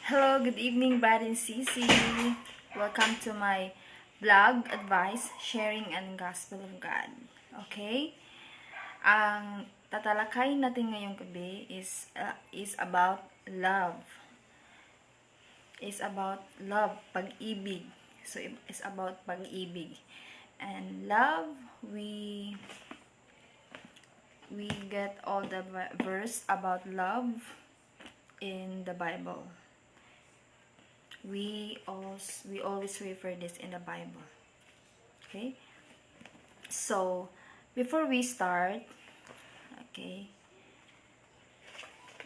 Hello, good evening, Brad and Cici. Welcome to my vlog, advice, sharing, and gospel of God. Okay? Ang tatalakayin natin ngayong gabi is about love. Is about love, pag-ibig. So, it's about pag-ibig. And love, we get all the verse about love in the Bible. We always refer this in the Bible. Okay? So, before we start, okay,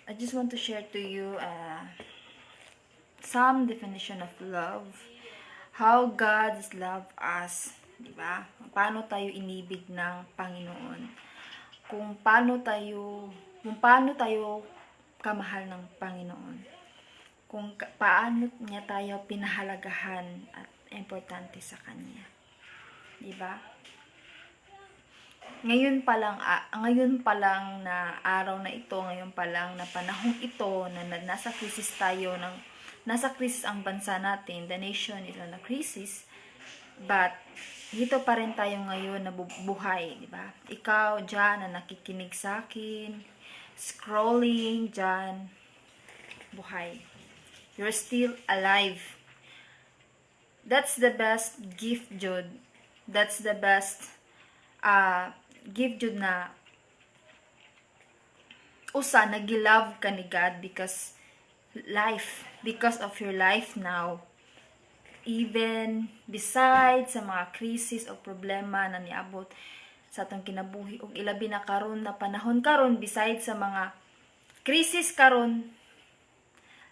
I just want to share to you some definition of love. How God love us, di ba? Paano tayo inibig ng Panginoon? Kung paano tayo kamahal ng Panginoon. Kung paano niya tayo pinahalagahan at importante sa Kanya. Diba? Ngayon pa lang na araw na ito, ngayon pa lang na panahong ito na nasa krisis ang bansa natin, the nation is on a crisis, but dito pa rin tayo ngayon na buhay, diba? Ikaw dyan na nakikinig sa akin, scrolling dyan, buhay. You're still alive. That's the best gift, Jude. That's the best gift, Jude, na nagilove ka ni God because of your life now. Even besides sa mga krisis o problema na niabot sa atong kinabuhi o ilabi na karon na panahon karon, besides sa mga krisis karon,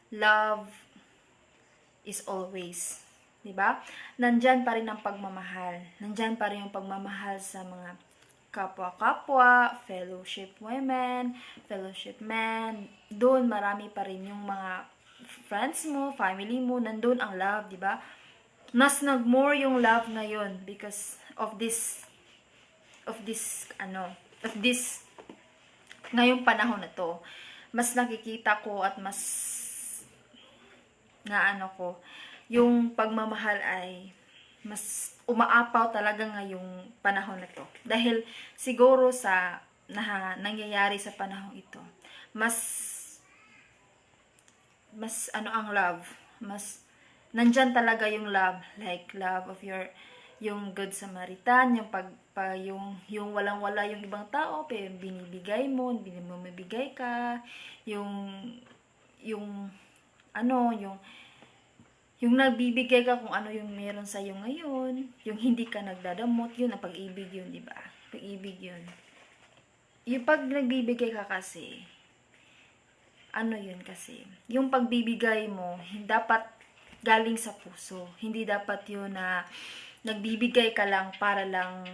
love is always, di ba? Nandyan pa rin ang pagmamahal. Nandyan pa rin yung pagmamahal sa mga kapwa-kapwa, fellowship women, fellowship men. Doon marami pa rin yung mga friends mo, family mo, nandun ang love, di ba? Mas nag-more yung love ngayon because of this ngayong panahon na to. Mas nakikita ko at mas yung pagmamahal ay mas umaapaw talaga ngayong panahon na to. Dahil siguro sa nangyayari sa panahon ito, mas ang love, mas nandyan talaga yung love, like love of yung good Samaritan, yung walang-wala yung ibang tao, pero binibigay mo mabigay ka, yung nagbibigay ka kung ano yung meron sa iyo ngayon, yung hindi ka nagdadamot, yun ang pag-ibig yun, di ba? Pag-ibig yun. Yung pag nagbibigay ka kasi, yun kasi, yung pagbibigay mo, hindi dapat galing sa puso. Hindi dapat yun na nagbibigay ka lang para lang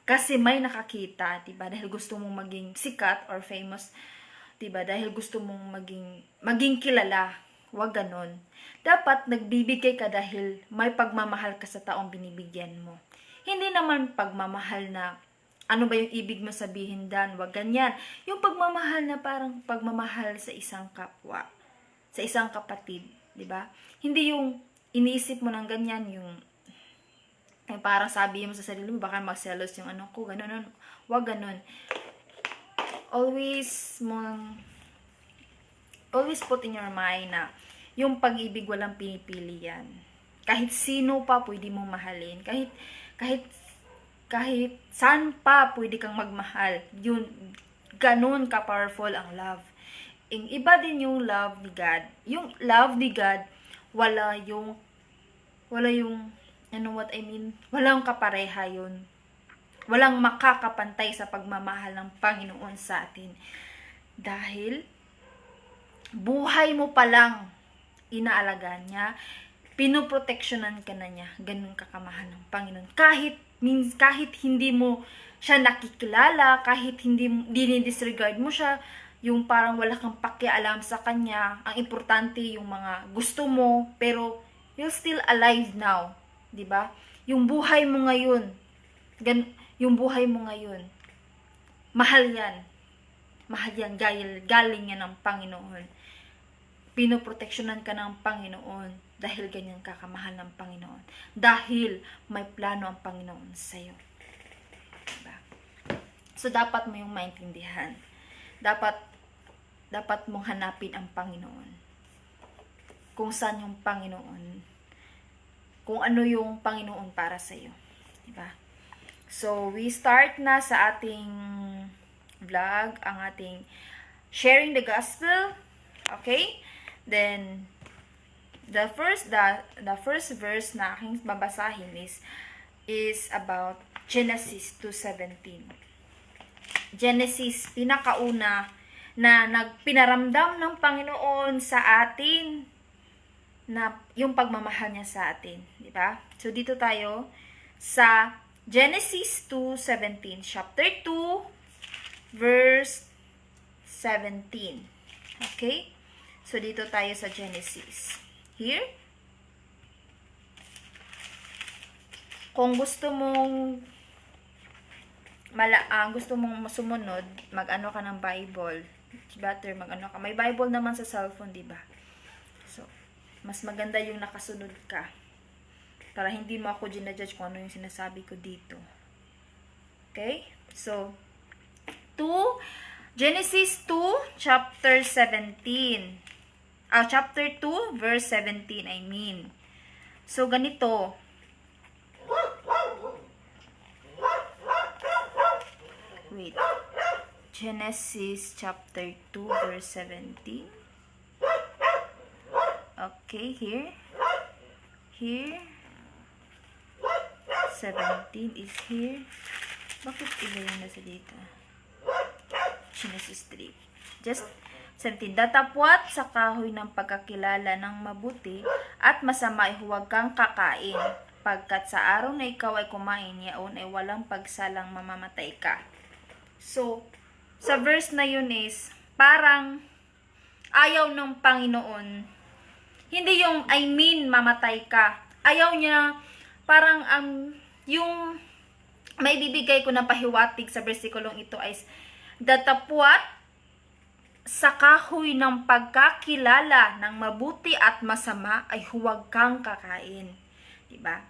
kasi may nakakita, di ba? Dahil gusto mong maging sikat or famous, di ba? Dahil gusto mong maging kilala. Huwag ganon. Dapat nagbibigay ka dahil may pagmamahal ka sa taong binibigyan mo. Hindi naman pagmamahal na ano ba yung ibig mo sabihin dan, huwag ganyan. Yung pagmamahal na parang pagmamahal sa isang kapwa, sa isang kapatid, di ba? Hindi yung iniisip mo ng ganyan, yung parang sabi mo sa sarili mo, baka magselos yung ko, ganon. Huwag ganon. Always put in your mind na yung pag-ibig walang pinipili yan. Kahit sino pa pwede mong mahalin. Kahit saan pa pwede kang magmahal. Yun, ganun ka-powerful ang love. Iba din yung love ni God. Yung love ni God, wala yung walang kapareha yun. Walang makakapantay sa pagmamahal ng Panginoon sa atin. Dahil buhay mo pa lang inaalagaan niya, pinoproteksyonan ka na niya, ganun kakamahal ng Panginoon. Kahit hindi mo siya nakikilala, kahit dinidisregard mo siya, yung parang wala kang pakialam sa kanya, ang importante yung mga gusto mo, pero you're still alive now, di ba? Yung buhay mo ngayon, mahal yan, galing yan ng Panginoon. pinoproteksyonan ka ng Panginoon dahil ganyan ka kamahal ng Panginoon. Dahil may plano ang Panginoon sa'yo. Diba? So, dapat mo yung maintindihan. Dapat mong hanapin ang Panginoon. Kung saan yung Panginoon. Kung ano yung Panginoon para sa'yo. Diba? So, we start na sa ating vlog, ang ating sharing the gospel. Okay? Then, the first verse na aking babasahin is about Genesis 2:17. Genesis, pinakauna na nagpinaramdam ng Panginoon sa atin na yung pagmamahal niya sa atin, di ba? So dito tayo sa Genesis 2:17, chapter 2 verse 17. Okay? So dito tayo sa Genesis. Here, kung gusto mong sumunod, mag-ano ka ng Bible. It's better mag-ano ka. May Bible naman sa cellphone, di ba? So, mas maganda yung nakasunod ka. Para hindi mo ako ginajudge kung ano yung sinasabi ko dito. Okay? So, Genesis 2, chapter 17. Chapter 2, verse 17, I mean. So, ganito. Wait. Genesis chapter 2, verse 17. Okay, here. Here. 17 is here. Bakit iba yung nasa dito? Genesis 3. Just 17. Datapwat sa kahoy ng pagkakilala ng mabuti at masama ay huwag kang kakain. Pagkat sa araw na ikaw ay kumain, yaon ay walang pagsalang mamamatay ka. So, sa verse na yun is, parang ayaw ng Panginoon. Hindi yung, I mean, mamatay ka. Ayaw niya, parang yung may bibigay ko na pahiwatig sa versikulong ito ay, datapwat sa kahoy ng pagkakilala ng mabuti at masama ay huwag kang kakain. Diba?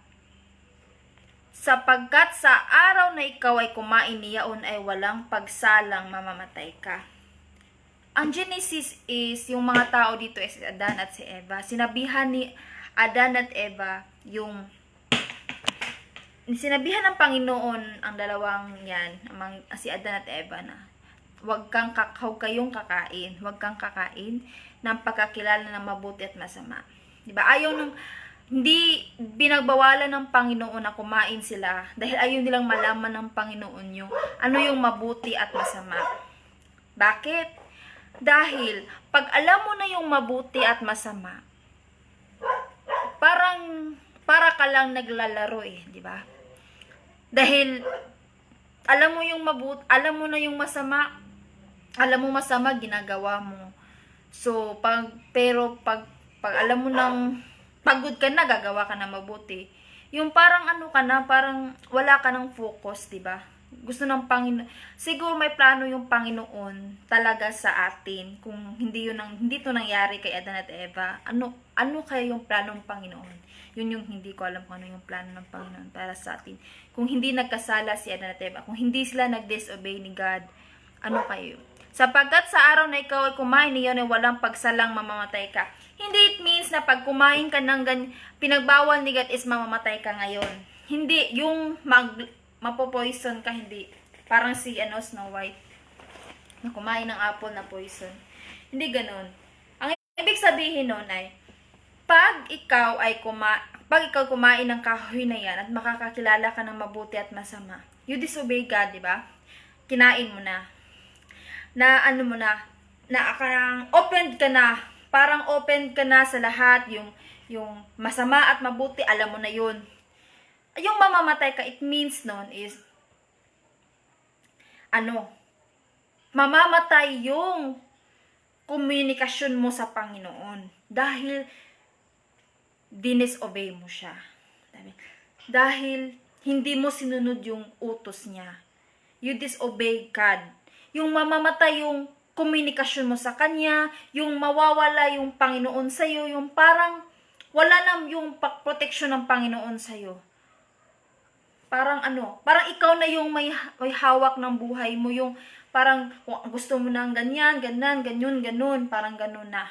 Sapagkat sa araw na ikaw ay kumain niyaon ay walang pagsalang mamamatay ka. Ang Genesis is, yung mga tao dito is si Adan at si Eva. Sinabihan ni Adan at Eva sinabihan ng Panginoon ang dalawang yan, si Adan at Eva na huwag kayong kakain. Huwag kang kakain ng pagkakilala ng mabuti at masama. Diba? Hindi binagbawalan ng Panginoon na kumain sila dahil ayaw nilang malaman ng Panginoon ano yung mabuti at masama. Bakit? Dahil pag alam mo na yung mabuti at masama, para ka lang naglalaro di ba? Dahil alam mo na yung masama, alam mo masama, ginagawa mo. So, pag alam mo nang pagod ka na, gagawa ka na mabuti. Yung parang parang wala ka ng focus, 'di ba? Gusto ng Panginoon. Siguro may plano yung Panginoon talaga sa atin. Kung hindi to nangyari kay Adan at Eva, ano kaya yung plano ng Panginoon? Yun yung hindi ko alam kung ano yung plano ng Panginoon para sa atin. Kung hindi nagkasala si Adan at Eva, kung hindi sila nag-disobey ni God, ano kayo? Sapagkat sa araw na ikaw ay kumain niyon ay walang pagsalang mamamatay ka. Hindi it means na pag kumain ka ng pinagbawal ni God is mamamatay ka ngayon. Hindi, yung mapopoison ka, hindi. Parang si Snow White na kumain ng apple na poison. Hindi ganun. Ang ibig sabihin nun ay, pag ikaw kumain ng kahoy na yan at makakakilala ka ng mabuti at masama, you disobey God, di ba? Kinain mo na. Parang open ka na sa lahat, yung masama at mabuti, alam mo na yun. Yung mamamatay ka, it means nun is, mamamatay yung komunikasyon mo sa Panginoon. Dahil, disobey mo siya. Dahil, hindi mo sinunod yung utos niya. You disobey God. Yung mamamatay yung komunikasyon mo sa Kanya, yung mawawala yung Panginoon sa'yo, yung parang wala na yung protection ng Panginoon sa'yo. Parang parang ikaw na yung may hawak ng buhay mo, yung parang kung gusto mo nang ganyan, ganun, parang ganun na.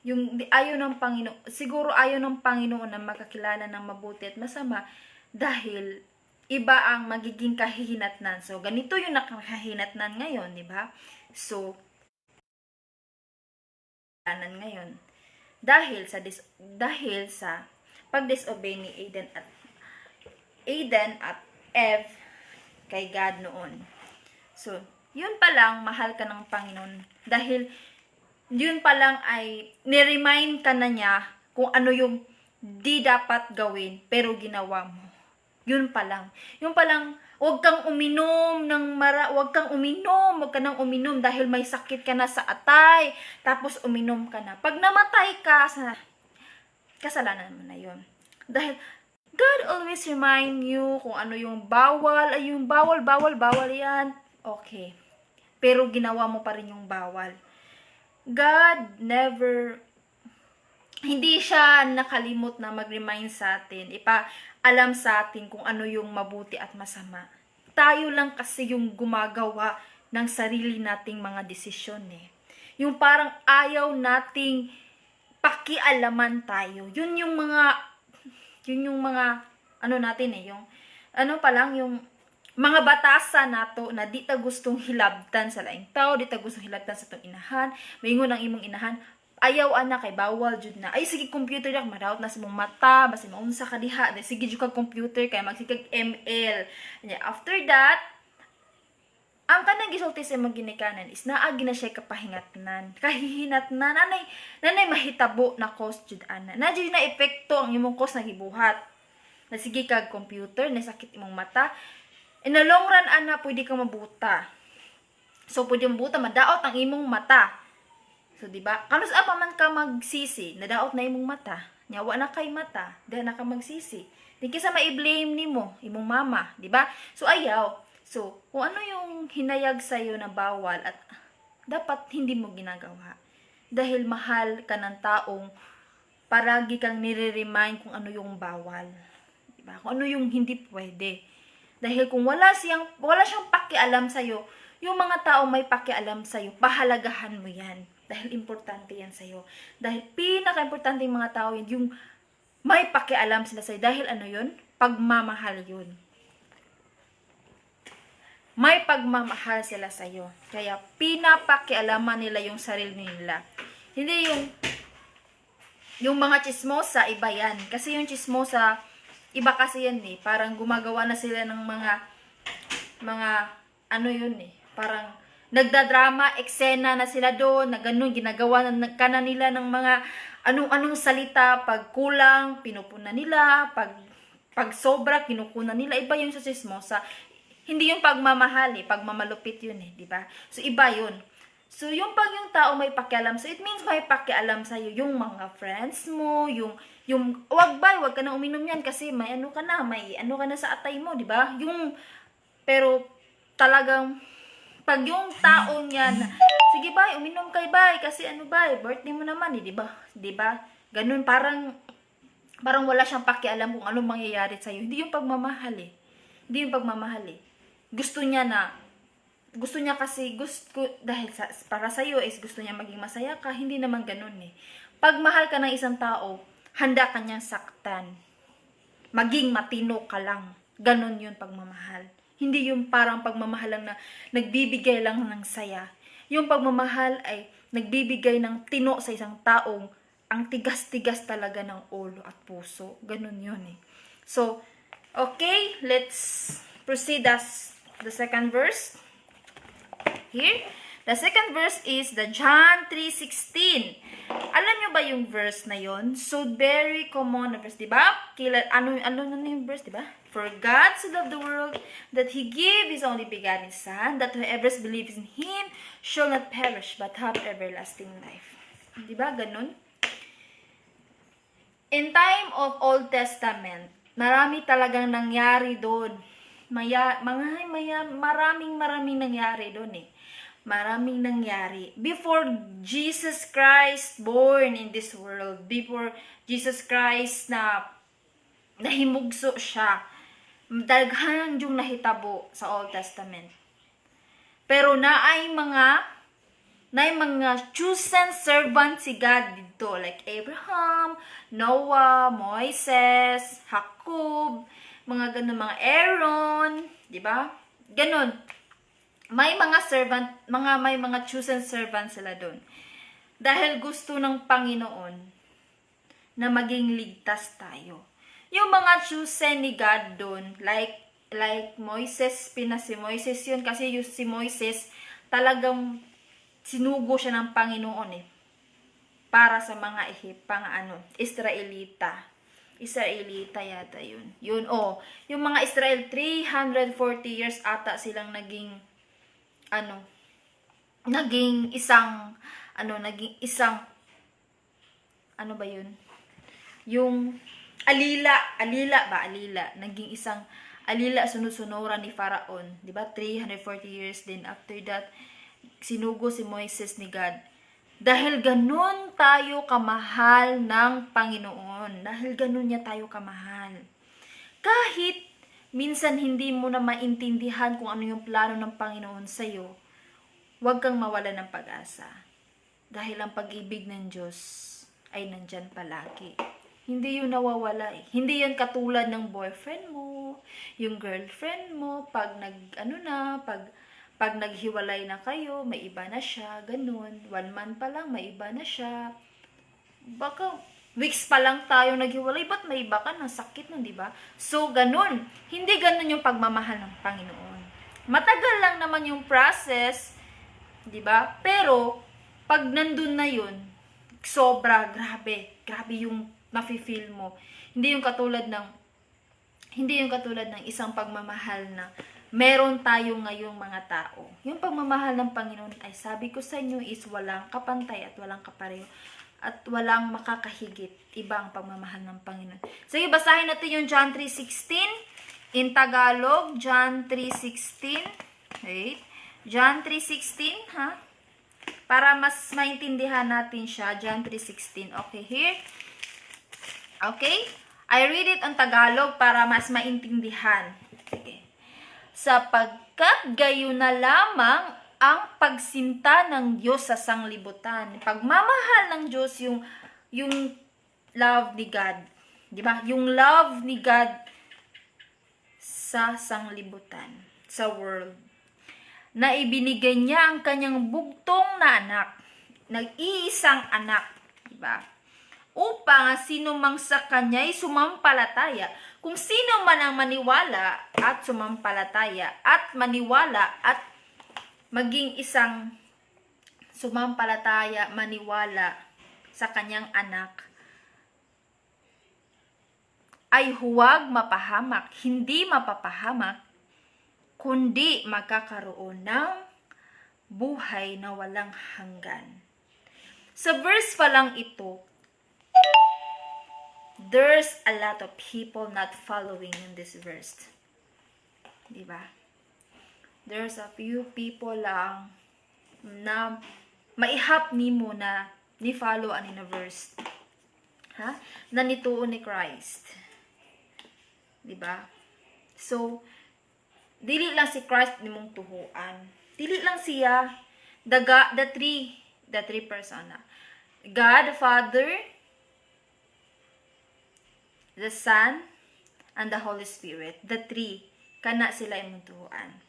Yung ayaw ng Panginoon, siguro ayaw ng Panginoon na makakilala ng mabuti at masama dahil iba ang magiging kahihinatnan. So, ganito yung nakahihinatnan ngayon, di ba? So, ngayon. Dahil sa pag-disobey ni Aden at Eve kay God noon. So, yun pa lang, mahal ka ng Panginoon. Dahil, yun pa lang ay niremind ka na niya kung ano yung di dapat gawin, pero ginawa mo. Yun pa lang. Yun pa lang, huwag kang uminom huwag ka nang uminom dahil may sakit ka na sa atay, tapos uminom ka na. Pag namatay ka, kasalanan mo na yun. Dahil, God always remind you kung ano yung bawal, ay yung bawal yan. Okay. Pero ginawa mo pa rin yung bawal. God hindi siya nakalimot na mag-remind sa atin, ipaalam sa atin kung ano yung mabuti at masama. Tayo lang kasi yung gumagawa ng sarili nating mga desisyon eh. Yung parang ayaw nating pakialaman tayo. Yun yung mga natin eh, yung yung mga batasan nato na di ta gustong hilabtan sa laing tao, di ta gustong hilabtan sa tong inahan, maingon ang imong inahan, ayaw ana kay bawal jud na. Ay sige computer yak madawat na sa imong mata, basta maunsa ka diha, sige jud kag computer kay magsikag ML. After that, ang kanang gisulti sa imong ginikanan is naagi na siya kapahingatnan. Kahihinatnan nanay mahitabo na cost jud ana. Na jud na epekto ang imong cost na gibuhat. Na sige kag computer, nasakit imong mata. In the long run, pwede kang mabuta. So, pwede mabuta, madaot ang imong mata. So, diba? Kanos pa man ka magsisi, nadaot na imong mata. Nyawa na kay mata, dahil na ka magsisi. Di kisa ma-blame ni mo, imong mama, diba? So, ayaw. So, kung ano yung hinayag sa'yo na bawal at dapat hindi mo ginagawa. Dahil mahal ka ng taong paragi kang nire-remind kung ano yung bawal. Diba? Kung ano yung hindi pwede. Dahil kung wala siyang pakialam sa'yo, yung mga tao may pakialam sa'yo, pahalagahan mo yan. Dahil importante yan sa'yo. Dahil pinaka-importante yung mga tao yun, yung may pakialam sila sa'yo. Dahil yun? Pagmamahal yun. May pagmamahal sila sa'yo. Kaya pinapakialaman nila yung sarili nila. Hindi yung mga chismosa, iba yan. Kasi yung chismosa, iba kasi yan eh. Parang gumagawa na sila ng parang nagdadrama, eksena na sila doon, na ganun, ginagawa ka na nila ng mga anong salita, pag kulang, pinupunan nila, pag sobra, kinukunan nila. Iba yun sa chismosa. Hindi yung pagmamahal eh, pagmamalupit yun eh, di ba? So, iba yun. So, yung tao may pakialam, so it means may pakialam sa'yo, yung mga friends mo, yung wag ka na uminom yan kasi may ka na sa atay mo, di ba? Pero talagang, pag yung tao niya na, sige bay, uminom kay bay, kasi bay, birthday mo naman eh, di ba? Di ba? Ganun, parang wala siyang pakialam kung anong mangyayari sa'yo. Hindi yung pagmamahal eh. Hindi yung pagmamahal eh. Gusto niya kasi, dahil para sa'yo is gusto niya maging masaya ka, hindi naman ganun eh. Pag mahal ka ng isang tao, handa ka niyang saktan. Maging matino ka lang. Ganun yun pagmamahal. Hindi yung parang pagmamahal lang na nagbibigay lang ng saya. Yung pagmamahal ay nagbibigay ng tino sa isang taong ang tigas-tigas talaga ng ulo at puso. Ganun yun eh. So, okay, let's proceed as the second verse. Here, the second verse is the John 3:16. Alam nyo ba yung verse na yon? So very common na verse, di ba? Ano na yung verse, di ba? For God so loved the world that He gave His only begotten Son, that whoever believes in Him shall not perish but have everlasting life. Di ba? Ganun. In time of Old Testament, marami talagang nangyari doon. Maraming nangyari doon eh. Maraming nangyari. Before Jesus Christ born in this world, before Jesus Christ na nahimugso siya, daghan yung nahitabo sa Old Testament. Pero naay mga chosen servant si God dito, like Abraham, Noah, Moises, Jacob, mga ganun, mga Aaron, di ba? Ganun. May mga chosen servant sila doon. Dahil gusto ng Panginoon na maging ligtas tayo. Yung mga chosen ni God doon, like Moises, si Moises yun, kasi yung si Moises, talagang sinugo siya ng Panginoon para sa mga Israelita yata yun. Yung mga Israel, 340 years ata silang naging isang ano ba yun? Yung alila, naging isang alila sunod-sunuran ni Pharaon, 'di ba? 340 years din after that sinugo si Moises ni God. Dahil ganun tayo kamahal ng Panginoon. Dahil ganun niya tayo kamahal. Kahit minsan hindi mo na maintindihan kung ano yung plano ng Panginoon sa'yo, huwag kang mawala ng pag-asa. Dahil ang pag-ibig ng Diyos ay nandyan palagi. Hindi yun nawawala eh. Hindi yun katulad ng boyfriend mo, yung girlfriend mo, pag naghiwalay na kayo, may iba na siya, ganun. 1 month pa lang, may iba na siya. Baka weeks pa lang tayo naghiwalay, ba't may iba ka na? Sakit nun, di ba? So, ganun. Hindi ganun yung pagmamahal ng Panginoon. Matagal lang naman yung process, di ba? Pero, pag nandun na yun, sobra, grabe yung nafe-feel mo. Hindi yung katulad ng isang pagmamahal na meron tayo ngayong mga tao. Yung pagmamahal ng Panginoon ay sabi ko sa inyo is walang kapantay at walang kapareho at walang makakahigit. Ibang pagmamahal ng Panginoon. Sige, basahin natin yung John 3:16 in Tagalog. John 3:16. Wait. John 3:16, ha? Para mas maintindihan natin siya. John 3:16. Okay, here. Okay? I read it on Tagalog para mas maintindihan. Sige. Sapagkat gayon na lamang ang pagsinta ng Diyos sa sanglibutan. Pagmamahal ng Diyos yung love ni God. Di ba? Yung love ni God sa sanglibutan, sa world. Na ibinigay niya ang kanyang bugtong na anak, nag-iisang anak, di ba? Upang sino mang sa kanya ay sumampalataya. Kung sino man ang maniwala at sumampalataya at maniwala at maging isang sumampalataya, maniwala sa kanyang anak, ay huwag mapahamak, hindi mapapahamak, kundi magkakaroon ng buhay na walang hanggan. Sa verse pa lang ito, there's a lot of people not following in this verse. Diba? There's a few people lang na maihap ni mo na ni-follow ani na verse. Ha? Na nituon ni Christ. Diba? So, dili lang si Christ ni mong tuhuan. Dili lang siya the three persona. God the Father, the Son, and the Holy Spirit. The three. Kana sila imong tuhuan.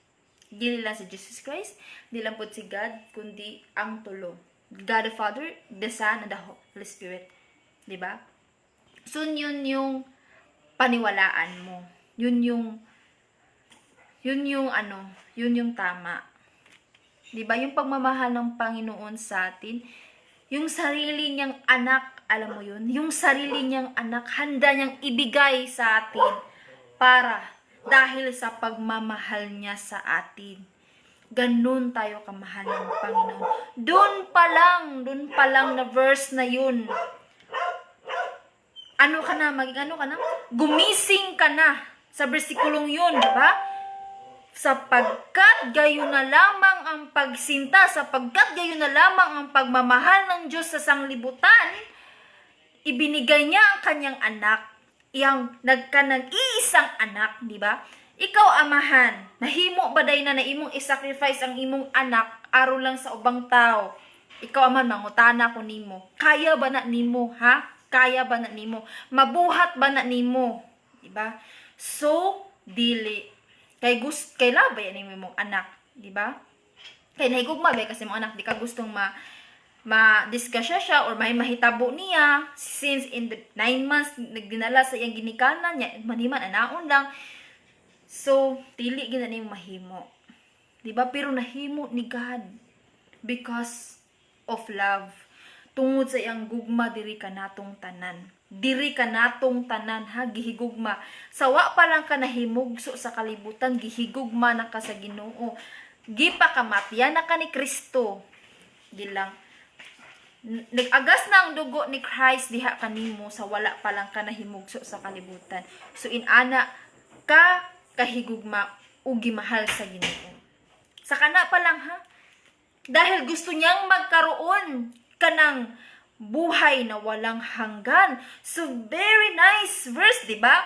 Dili lang si Jesus Christ, dili lang po si God, kundi ang tulo. God the Father, the Son, and the Holy Spirit. Diba? So, yun yung paniwalaan mo. Yun yung tama. Diba? Yung pagmamahal ng Panginoon sa atin, yung sarili niyang anak, alam mo yun? Yung sarili niyang anak, handa niyang ibigay sa atin dahil sa pagmamahal niya sa atin. Ganun tayo kamahal ng Panginoon. Doon pa lang na verse na yun. Gumising ka na sa bersikulong yun, diba? Sapagkat gayon na lamang ang pagsinta, sapagkat gayon na lamang ang pagmamahal ng Diyos sa sanglibutan, ibinigay niya ang kanyang anak, iyang nagkanag-iisang anak, di ba? Ikaw, amahan, nahimo ba day na imong isacrifice ang imong anak aron lang sa ubang tao? Ikaw, amahan, mangutana ko nimo. Kaya ba na nimo, ha? Kaya ba na nimo? Mabuhat ba na nimo? Di ba? So, dili. Kay labay ani imong anak, di ba? Kay nahigugma ba kasi mong anak di ka gustong ma-discuss siya or may mahitabo niya since in the 9 months nagdinala sa iyang ginikanan niya maniman anaon lang. So, dili gina nimo mahimo. Di ba? Pero nahimo ni God because of love. Tungod sa iyang gugma diri kanatong tanan. Diri kanatong tanan ha gihigugma. Sawa pa lang ka nahimugso sa kalibutan gihigugma na ka sa Ginoo. Gipakamatyan na ka ni Kristo. Gilang nag-agas na ang dugo ni Christ diha kanimo sa wala pa lang ka nahimugso sa kalibutan. So inana ka kahigugma ug gimahal sa Ginoo. Sa kana pa lang ha. Dahil gusto niyang magkaroon kanang buhay na walang hanggan. So, very nice verse, di ba?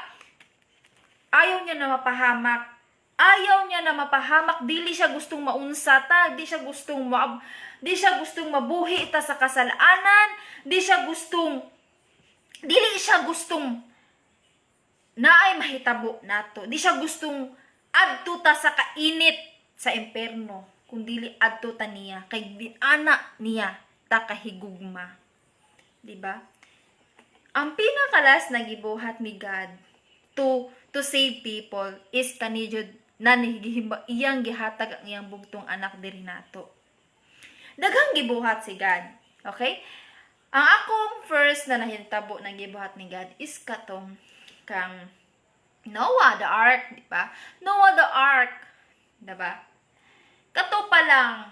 Ayaw niya na mapahamak. Ayaw niya na mapahamak. Dili siya gustong maunsa ta. Di siya gustong mabuhi ta sa kasalanan. Dili siya gustong naay mahitabo nato. Di siya gustong adto ta sa kainit sa imperno. Kung dili adto ta niya. Kay anak niya takahigugma. Diba? Ang pinakalas na gibuhat ni God to save people is kanijud na iyang gihatag ang iyang bugtong anak diri nato. Daghang gibuhat si God. Okay? Ang akong first na nahintabo na gibuhat ni God is katong kang Noah the ark, di ba? Noah the ark, diba? Kato pa lang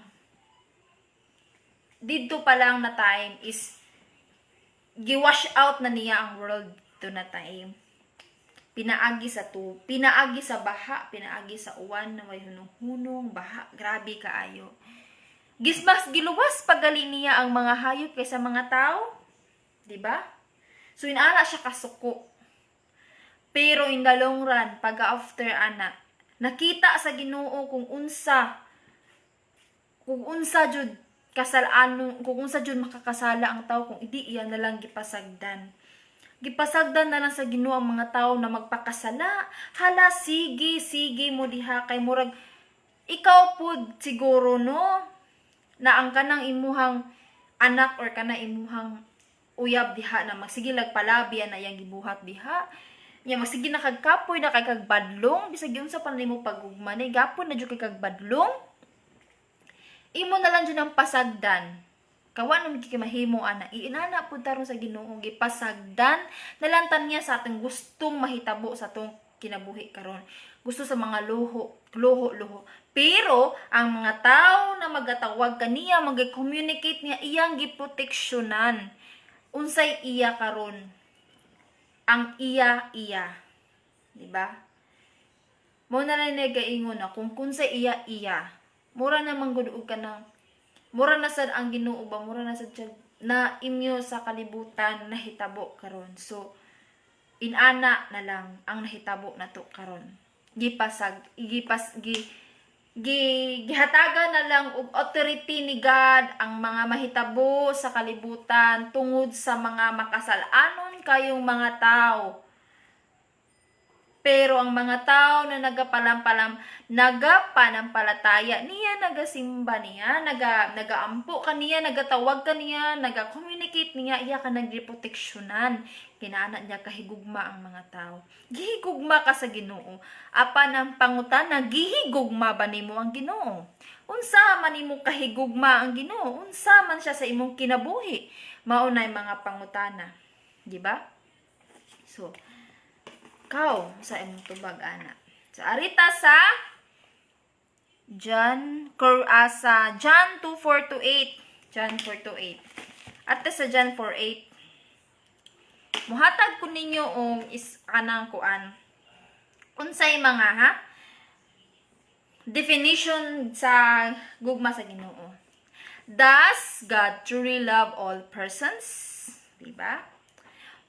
dito pa lang na time is giwash out na niya ang world to na time. Pinaagi sa baha, pinaagi sa uwan na may hunong-hunong, baha, grabe kaayo. Giluwas pagali niya ang mga hayop kaysa mga tao, di ba? So inaana siya kasuko. Pero in the long run, pag after ana, nakita sa Ginoo kung unsa jud kung unsa jud makakasala ang tao kung idi iya na lang gipasagdan na lang sa Ginoo ang mga tao na magpakasala. Hala, sige mo diha kay murag ikaw pud siguro no na ang kanang imuhang anak or kanang imuhang uyab diha na magsige palabi na iyang gibuhat diha nya magsige na kagkapoy na kay kagbadlong bisag unsa pa nimo pagugma na gapon na jud kay kagbadlong. Imo na lang dyan ang pasagdan. Kawa naman kikimahimo, ana. Iinana po tarong sa Ginoo. Gipasagdan. Nalantan niya sa ating gustong mahitabo sa atong kinabuhi karon. Gusto sa mga luho. Pero, ang mga tao na magatawag kaniya, mag-communicate niya, iyang giproteksyonan. Unsay iya karon. Ang iya. Diba? Mo na lang nagaingon na kung kunsay iya. Mura na manggudug ka na. Mura na sad ang Ginoo ba? Mura na sad na imyo sa kalibutan nahitabo karon. So, inana na lang ang nahitabo na to karon. Gihatagan na lang og authority ni God ang mga mahitabo sa kalibutan tungod sa mga makasalanon kayong mga tao. Pero ang mga tao na nagapanampalataya niya, nagasimba niya, nagaampo kaniya, nagatawag kaniya, naga-communicate niya, iya ka nagreproteksyonan. Kinaanak niya kahigugma ang mga tao. Gihigugma ka sa Ginoo. Apan ang pangutana, gihigugma ba nimo ang Ginoo? Unsa man nimo kahigugma ang Ginoo? Unsa man siya sa imong kinabuhi? Maunay mga pangutana. Di ba? So, sa imong tubag ana. Sa arita sa John 2:4-8. John 4:8. At sa John 4:8. Muhatag ko ninyo og is kanang kuan. Unsay mga definition sa gugma sa Ginoo. Does God truly love all persons? Diba?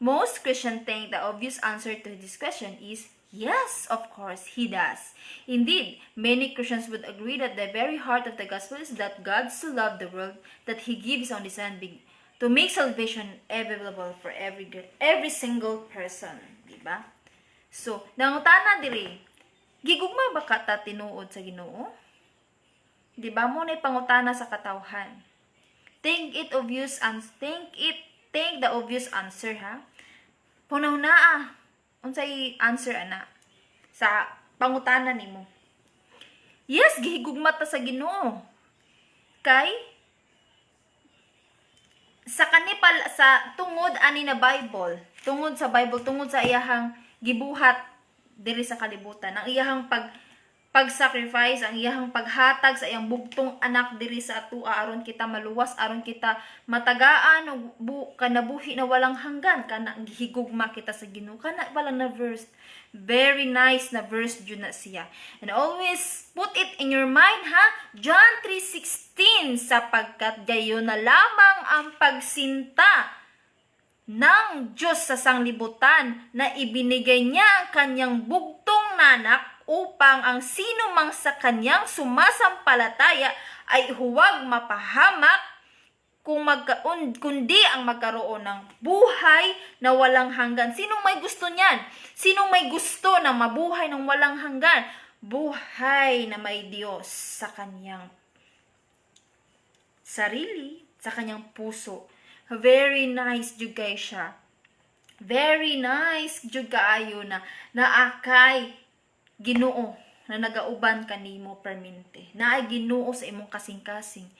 Most Christians think the obvious answer to this question is yes, of course, He does. Indeed, many Christians would agree that the very heart of the gospel is that God so loved the world that He gives His only Son to make salvation available for every single person. Diba? So, nangutana diri, gigugma ba ka ta tinuod sa Ginoo? Diba mo na pangutana sa katawhan? Think the obvious answer, ha? Hunahuna unsay answer ana sa pangutana nimo? Yes, gihigugma ta sa Ginoo. Kay sa tungod ani na Bible, tungod sa iyahang gibuhat diri sa kalibutan, ang iyahang pag-sacrifice, ang iyahang paghatag sa iyang bugtong anak diri sa atua aron kita maluwas, aron kita matagaan og kanabuhi na walang hanggan, kana gihigugma kita sa Ginoo. Kana pala na verse, very nice na verse jud na siya. And always put it in your mind, ha? John 3:16, sapagkat gayon na lamang ang pagsinta ng Diyos sa sanglibutan na ibinigay niya ang kanyang bugtong nanak upang ang sino mang sa kanyang sumasampalataya ay huwag mapahamak kundi ang magkaroon ng buhay na walang hanggan. Sinong may gusto niyan? Sinong may gusto na mabuhay ng walang hanggan? Buhay na may Diyos sa kanyang sarili, sa kanyang puso. Very nice jud kay siya. Very nice jud kaayo na naakay Ginoo na nagauban kanimo permanente. Naay Ginoo sa imong kasing-kasing.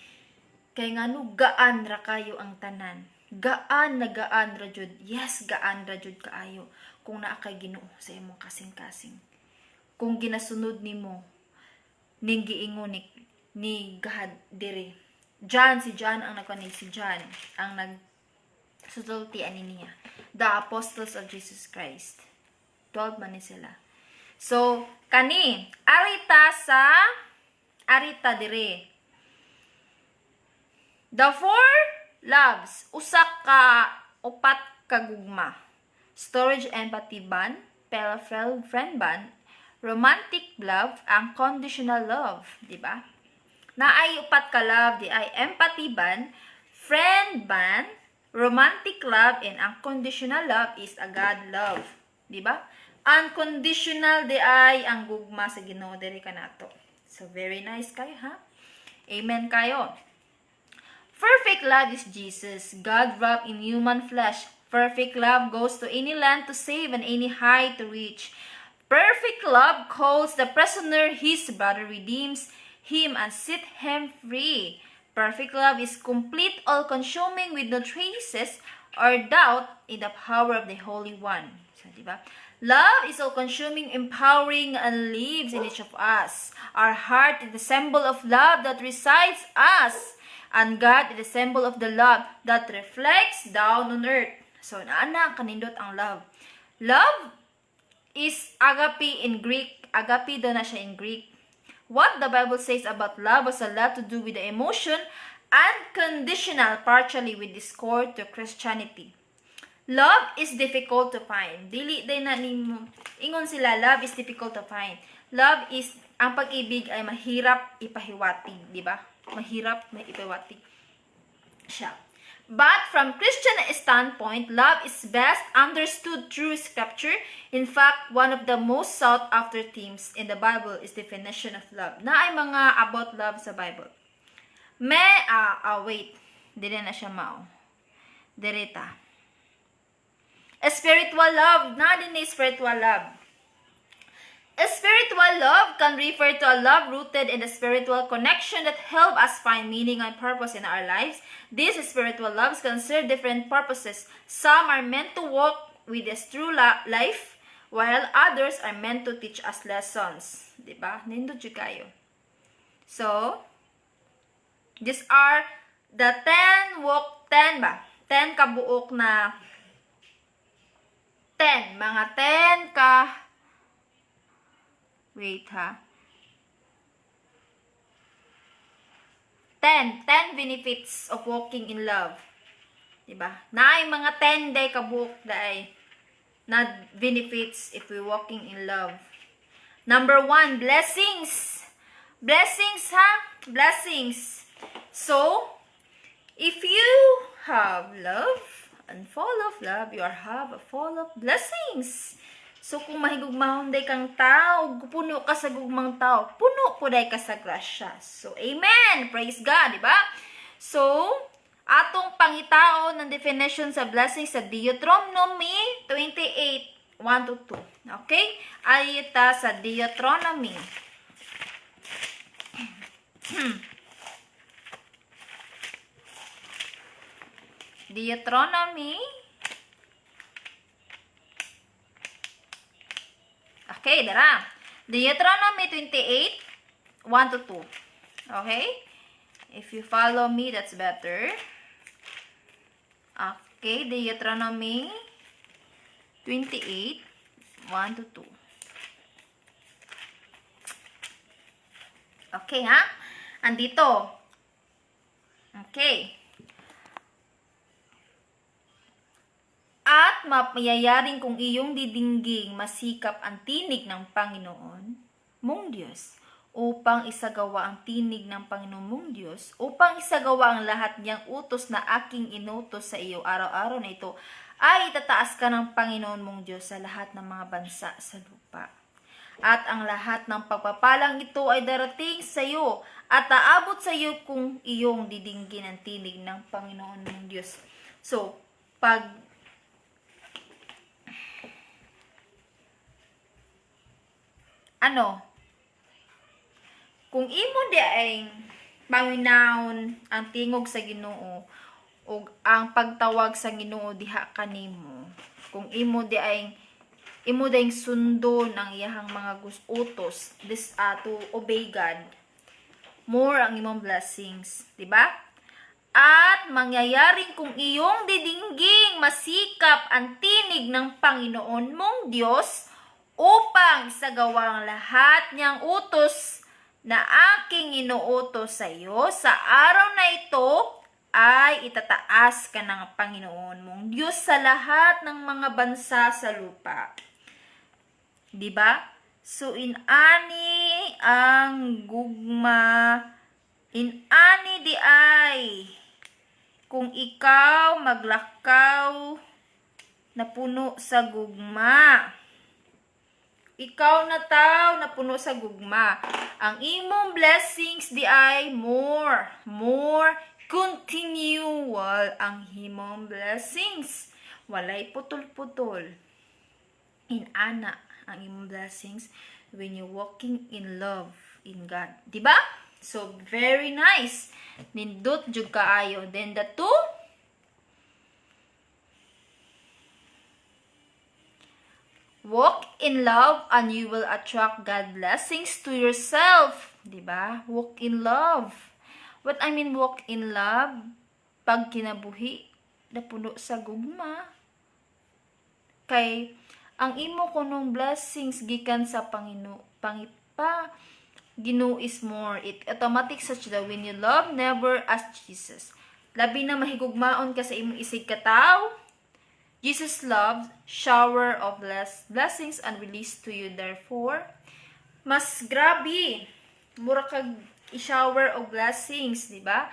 Kay ngano gaan ra kayo ang tanan. Gaan ra jud. Yes, gaan ra jud kaayo kung naa kay Ginoo sa imong kasing-kasing. Kung ginasunod nimo ning giingon ni God diri. Si John ang nagsusulti ani niya. The Apostles of Jesus Christ. 12 man ni sila. So, kani, arita dire. The four loves, upat ka gugma. Storage, empathy, bond, friend bond, romantic love, unconditional love, di ba? Na ay upat ka love, di ay empathy bond, friend bond, romantic love, and unconditional love is a God love, di ba? Unconditional di ay ang gugma sa Ginoo diri kanato. So very nice kayo, ha? Amen kayo. Perfect love is Jesus, God wrapped in human flesh. Perfect love goes to any land to save and any height to reach. Perfect love calls the prisoner his brother, redeems him and set him free. Perfect love is complete, all-consuming, with no traces or doubt in the power of the Holy One. So, diba? Love is all-consuming, empowering, and lives in each of us. Our heart is the symbol of love that resides us, and God is the symbol of the love that reflects down on earth. So, naana kanindot ang love. Love is agape in Greek. Agape daw na siya in Greek. What the Bible says about love has a lot to do with the emotion, unconditional, partially with discord to Christianity. Love is difficult to find. Dili day na nimo ingon sila, love is difficult to find. Love is, ang pag-ibig ay mahirap ipahiwatig, di ba? Mahirap na ipahiwatig siya. But from Christian standpoint, love is best understood through Scripture. In fact, one of the most sought after themes in the Bible is definition of love. Na ay mga about love sa Bible. Wait. Dili na siya mao. Direta. A spiritual love. Na din ni spiritual love. A spiritual love can refer to a love rooted in a spiritual connection that help us find meaning and purpose in our lives. These spiritual loves can serve different purposes. Some are meant to walk with us through life, while others are meant to teach us lessons. Diba? Nindot yun kayo. So, these are the 10 kabuok na 10. Mga 10 ka... Wait, ha? 10 benefits of walking in love. Diba? Naay mga 10 day kabuok day na benefits if we walking in love. Number 1, blessings. Blessings, ha? Blessings. So, if you have love and full of love, you are have full of blessings. So, kung mahigugmahon day kang tao, puno ka sa gugmang tao, puno po day ka sa grasya. So, amen! Praise God, di ba? So, atong pangitao ng definition sa blessing sa Deuteronomy 28, 1-2. Okay? Ayita sa Deuteronomy. Deuteronomy. Okay, dara. Deuteronomy 28, 1-2. Okay? If you follow me, that's better. Okay, Deuteronomy 28, 1-2. Okay, ha? Andito. Okay. At mapayayaring kung iyong didingging masikap ang tinig ng Panginoon mong Diyos, upang isagawa ang tinig ng Panginoon mong Diyos, upang isagawa ang lahat niyang utos na aking inutos sa iyo araw-araw na ito, ay itataas ka ng Panginoon mong Diyos sa lahat ng mga bansa sa lupa. At ang lahat ng pagpapalang ito ay darating sa iyo at aabot sa iyo kung iyong didinggin ang tinig ng Panginoon mong Diyos. So, kung imo di ay panginahon ang tingog sa Ginoo o ang pagtawag sa Ginoo diha kanimo, kung imo di ay sundo ng iyahang mga utos to obey God, more ang imong blessings, di ba? At mangyayaring kung iyong didingging masikap ang tinig ng Panginoon mong Diyos upang isagawa ang lahat niyang utos na aking inuutos sa iyo sa araw na ito, ay itataas ka ng Panginoon mong Diyos sa lahat ng mga bansa sa lupa. Diba? So, inani ang gugma, inani di ay, kung ikaw maglakaw na puno sa gugma. Ikaw na tao na puno sa gugma. Ang imong blessings di ay more continual ang imong blessings. Walay putol-putol. Inana ang imong blessings when you walking in love in God. Diba? So, very nice. Nindot jud kaayo. Then the two, walk in love and you will attract God blessings to yourself. Diba? Walk in love. What I mean walk in love? Pag kinabuhi, napuno sa gugma. Kay, ang imo kunong blessings gikan sa Panginoon, Ginoo is more. It automatic such that when you love, never as Jesus. Labi na mahigugmaon ka sa imong isig kataw, Jesus loves shower of blessings and release to you. Therefore, mas grabe, mura kag i-shower of blessings, di ba?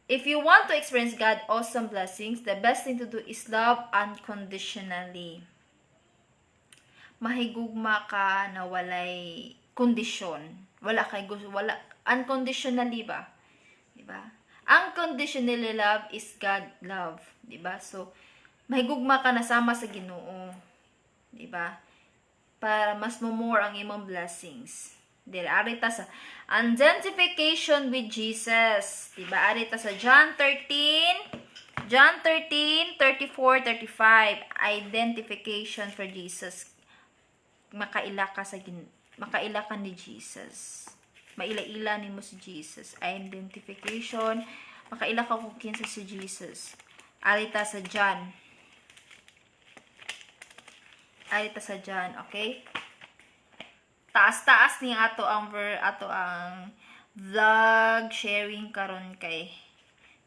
If you want to experience God awesome blessings, the best thing to do is love unconditionally. Mahigugma ka na walay kondisyon. Wala unconditionally ba? Di ba? Unconditionally love is God love, 'di ba? So mahigugma ka na sama sa Ginoo, 'di ba? Para mas more ang imong blessings. Dili arita sa identification with Jesus, 'di ba? Arita sa John 13, 34, 35, identification for Jesus. Makaila ka ni Jesus. Maila-ila nimo si Jesus. Identification. Makaila ka kung kinsa si Jesus. Alita sa John. Okay? Taas-taas ni ato ang vlog sharing karon kay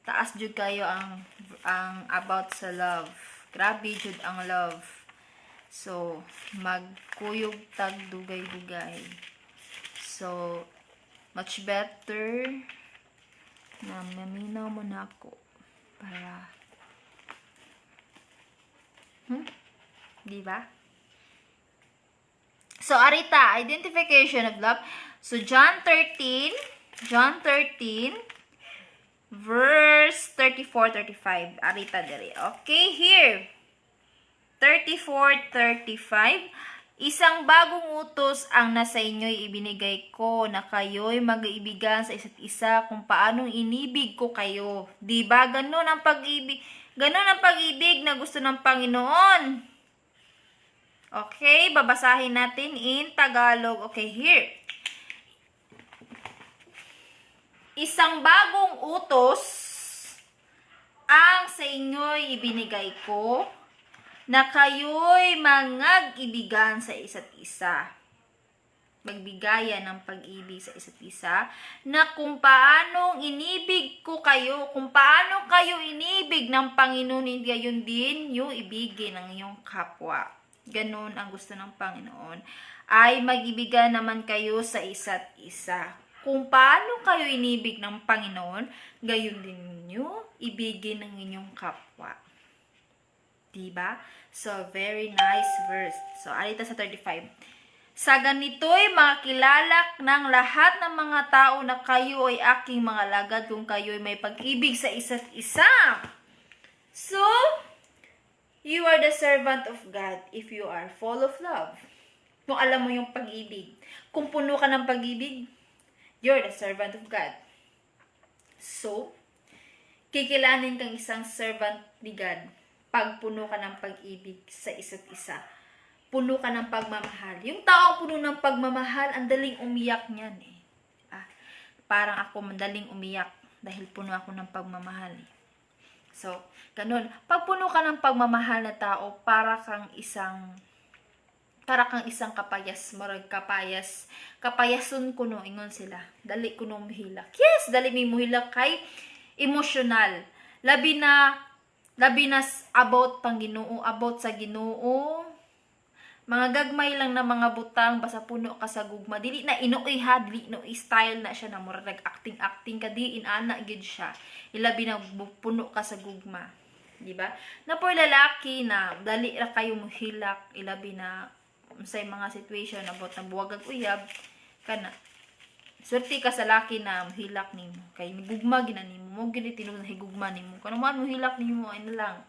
taas jud kayo ang about sa love. Grabe jud ang love. So magkuyog tag dugay-dugay. So much better na maminaw mo na ako para di ba? So arita, identification of love. So John 13 verse 34-35. Arita diri. Okay, here. 34-35. Isang bagong utos ang nasa inyo'y ibinigay ko na kayo'y mag-iibigan sa isa't isa kung paanong inibig ko kayo. Diba? Ganun ang pag-ibig. Ganun ang pag-ibig na gusto ng Panginoon. Okay, babasahin natin in Tagalog. Okay, here. Isang bagong utos ang sa inyo'y ibinigay ko na kayo'y mangag-ibigan sa isa't isa. Magbigayan ng pag-ibig sa isa't isa na kung paanong inibig ko kayo, kung paano kayo inibig ng Panginoon, gayon din yung ibigin ng iyong kapwa. Ganun ang gusto ng Panginoon. Ay mag-ibigan naman kayo sa isa't isa. Kung paano kayo inibig ng Panginoon, gayon din ninyo ibigin ng inyong kapwa. Diba? So, very nice verse. So, alita sa 35. Sa ganito'y makakilala ng lahat ng mga tao na kayo ay aking mga lagad kung kayo ay may pag-ibig sa isa't isa. So, you are the servant of God if you are full of love. Kung alam mo yung pag-ibig. Kung puno ka ng pag-ibig, you're the servant of God. So, kikilanin kang isang servant ni God pag puno ka ng pag-ibig sa isa't isa. Puno ka ng pagmamahal. Yung taong puno ng pagmamahal, ang daling umiyak niyan eh. Parang ako madaling umiyak dahil puno ako ng pagmamahal eh. So, ganun. Pag puno ka ng pagmamahal na tao, para kang isang kapayas, marag kapayas. Kapayason kuno, ingon sila. Dali kuno muhilak. Yes, dali mi muhilak kay emosyonal. Labi na about pang Ginoo, about sa Ginoo. Mga gagmay lang na mga butang, basta puno ka sa gugma. Dili na inuoy ha, dili no style na siya na mura nag-acting ka, di inana gid siya. Ilabi na puno ka sa gugma. Diba? Na por lalaki na dali ra kayo muhilak, ilabi na sa mga situation about na buwagag uyab kana. Swerte ka sa laki na muhilak nimo. Kay migugma gina nimo, mo gid tinuod na higugma nimo. Kano man muhilak nimo ay na lang.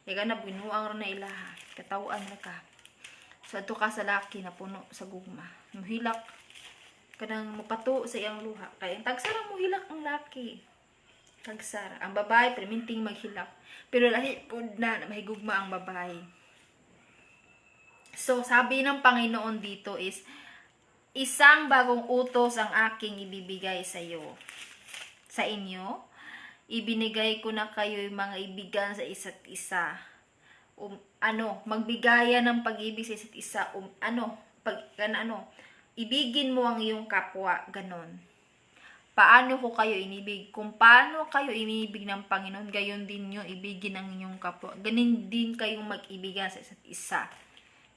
Kay kana binuang ra na ilaha, katawan ra ka. So, ato ka sa laki na puno sa gugma. Muhilak. Kanang mupato sa iyang luha. Kaya ang tagsara muhilak ang laki. Tagsara. Ang babae, perminting maghilak. Pero lahi po na mahigugma ang babae. So, sabi ng Panginoon dito is, isang bagong utos ang aking ibibigay sa iyo. Sa inyo, ibinigay ko na kayo yung mga ibigan sa isa't isa. Magbigayan ng pag-ibig sa isa't isa, ibigin mo ang iyong kapwa, ganon. Paano ko kayo inibig? Kung paano kayo inibig ng Panginoon, gayon din nyo ibigin ang inyong kapwa. Ganon din kayong mag-ibigan sa isa't isa.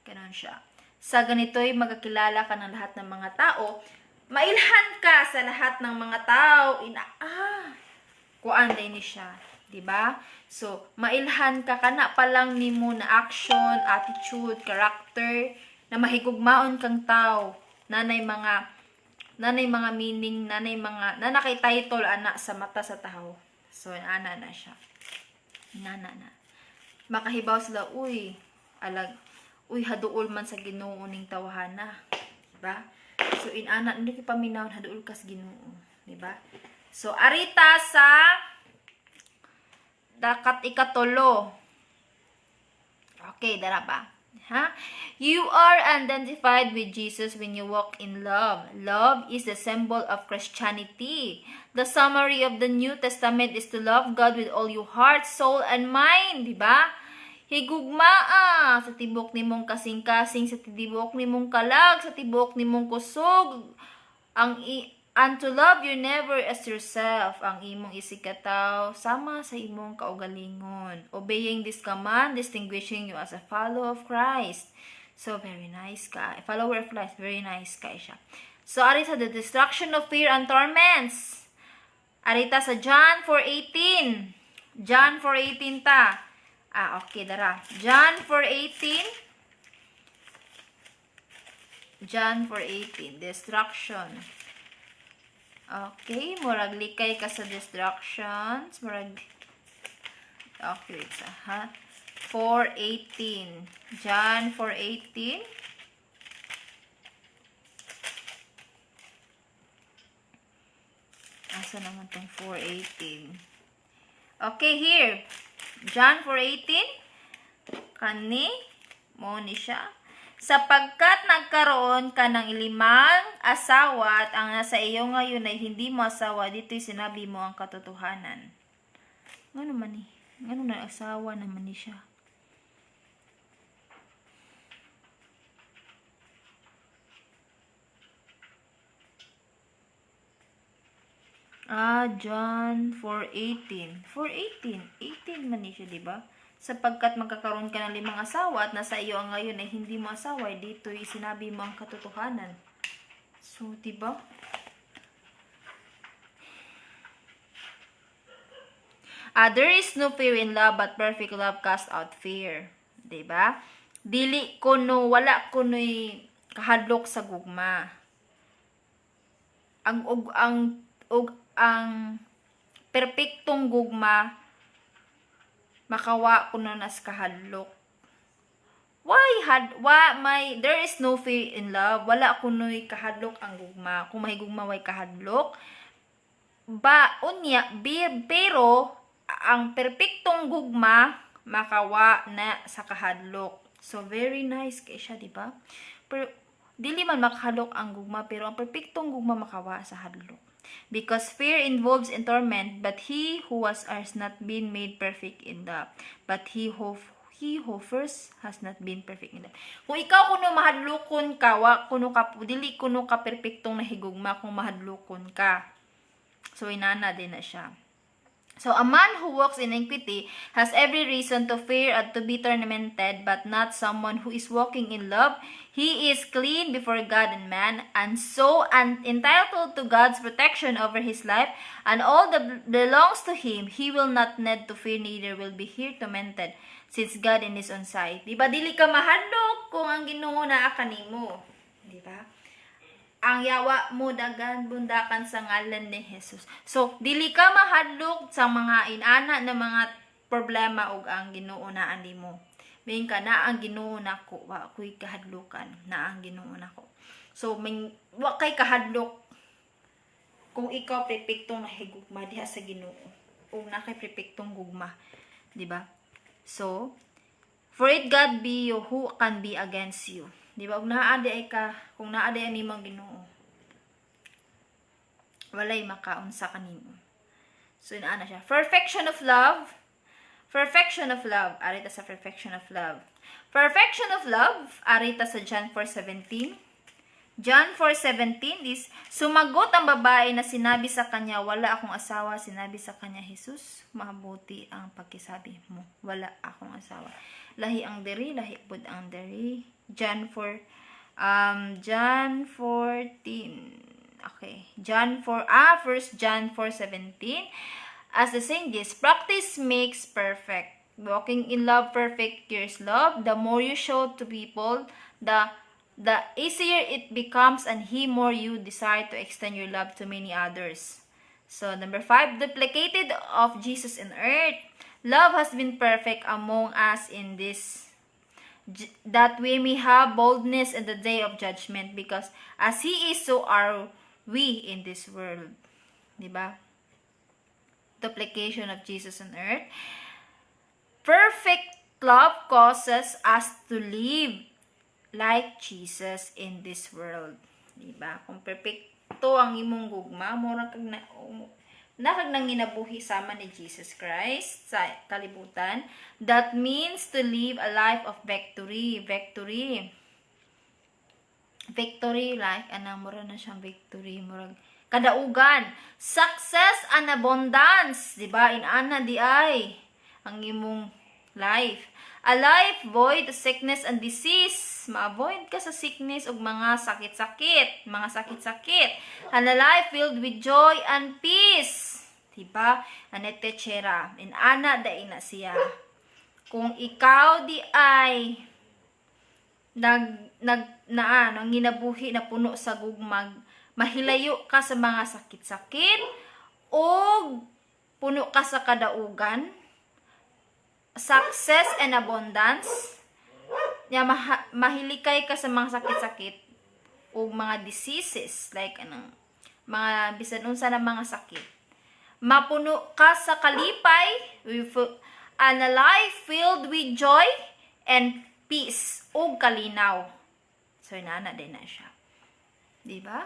Ganon siya. Sa ganito'y magkakilala ka ng lahat ng mga tao, mailhan ka sa lahat ng mga tao, kuan din ni siya. Diba? So, mailhan ka kana pa lang nimo na action, attitude, character, na mahigugmaon kang tao, nanay mga meaning, nanay mga, na nakititle ana sa mata sa tao. So, ana na siya. Nana na. Makahibaw sila, haduol man sa Ginoo ning tawhana. Diba? So, inana, hindi ka paminaw, haduol ka sa Ginoo. Diba? So, arita sa dakat ikatulo. Okay, dara ba? You are identified with Jesus when you walk in love. Love is the symbol of Christianity. The summary of the New Testament is to love God with all your heart, soul, and mind. Diba? Higugmaa sa tibok nimong kasing-kasing, sa tibok nimong kalag, sa tibok nimong kusog. And to love your neighbor as yourself, ang imong isikataw, sama sa imong kaugalingon. Obeying this command, distinguishing you as a follower of Christ. So, very nice ka. A follower of Christ, very nice ka siya. So, arita the destruction of fear and torments. Arita sa John 4:18. John 4:18 ta. Okay, dara. John 4:18. John 4:18. Destruction. Okay, murag likay ka sa destructions. Murag, okay, wait sa, 4:18. John 4:18. Asa naman tong 4:18? Okay, here. John 4:18. Kani, mo ni siya. Sapagkat nagkaroon ka ng 5 asawa at ang nasa iyo ngayon ay hindi mo asawa, dito'y sinabi mo ang katotohanan. Ano man ni? Ano na asawa naman ni siya? John 4:18. 4:18. 18 man ni siya, di ba? Sapagkat magkakaroon ka ng 5 asawa at nasa iyo ang ngayon ay hindi mo asawa, dito'y sinabi mo ang katotohanan. So, di ba? There is no fear in love, but perfect love casts out fear. Di ba? Dili kuno, wala kuno'y kahadlok sa gugma. Ang perpektong gugma makawa kuno nas kahadlok. There is no fear in love. Wala kuno'y kahadlok ang gugma. Kung may gugma way kahadlok. Pero ang perpektong gugma makawa na sa kahadlok. So very nice kay siya, di ba? Pero dili man makahadlok ang gugma, pero ang perpektong gugma makawa sa hadlok. Because fear involves in torment, but he who has not been made perfect in love. But he who first has not been perfect in love. Kung ikaw kuno mahadlokon ka, dili kuno ka perpektong nahigugma kung mahadlokon ka. So inana din na siya. So a man who walks in iniquity has every reason to fear and to be tormented, but not someone who is walking in love. He is clean before God and man, and so entitled to God's protection over his life, and all that belongs to him. He will not need to fear, neither will be here tormented, since God in his own sight. Diba, dili ka mahadlok kung ang Ginoo naa kanimo. Diba? Ang yawa mo dagan bundakan sa ngalan ni Jesus. So, dili ka mahadlok sa mga inana na mga problema ug ang Ginoo naan nimo. Main ka na ang Ginoo nako, wa ko'y kahadlukan na ang Ginoo nako. So, wa kay kahadlok kung ikaw perpektong nahigugma diha sa Ginoo. O na kay perpektong gugma, di ba? So, for it God be you, who can be against you? Di ba? Kung naade ay nimang Ginoo, walay makaunsa kanimo. So, inaana siya. Perfection of love. Perfection of love. Arita sa perfection of love. Perfection of love. Arita sa John 4:17. John 4:17 is, sumagot ang babae na sinabi sa kanya, wala akong asawa. Sinabi sa kanya, Jesus, mabuti ang pagkisabi mo. Wala akong asawa. Lahi ang diri, lahi pud ang diri. John 14. Okay. First John 4:17. As the saying is, practice makes perfect. Walking in love perfect cures love. The more you show to people, the easier it becomes, and the more you desire to extend your love to many others. So, number 5, duplicated of Jesus in earth. Love has been perfect among us in this, that we may have boldness in the day of judgment, because as He is, so are we in this world. Diba? Duplication of Jesus on earth. Perfect love causes us to live like Jesus in this world. Diba? Kung perfecto ang imong gugma, mura kag nang ginabuhi sama ni Jesus Christ sa kalibutan. That means to live a life of victory. Victory, like, mura na siyang victory. Murag, kadaugan, success and abundance, di ba? Inana di ay ang imong life. A life void of sickness and disease. Ma-avoid ka sa sickness ug mga sakit-sakit, And a life filled with joy and peace. Diba? Anete chera. Inana da ina siya. Kung ikaw di ay ginabuhi na puno sa gugmag, mahilayo ka sa mga sakit-sakit o puno ka sa kadaugan, success and abundance, mahilikay ka sa mga sakit-sakit o mga diseases, like mga bisan unsa na mga sakit. Mapuno ka sa kalipay, and a life filled with joy and peace o kalinaw. So, inana din na siya. Diba?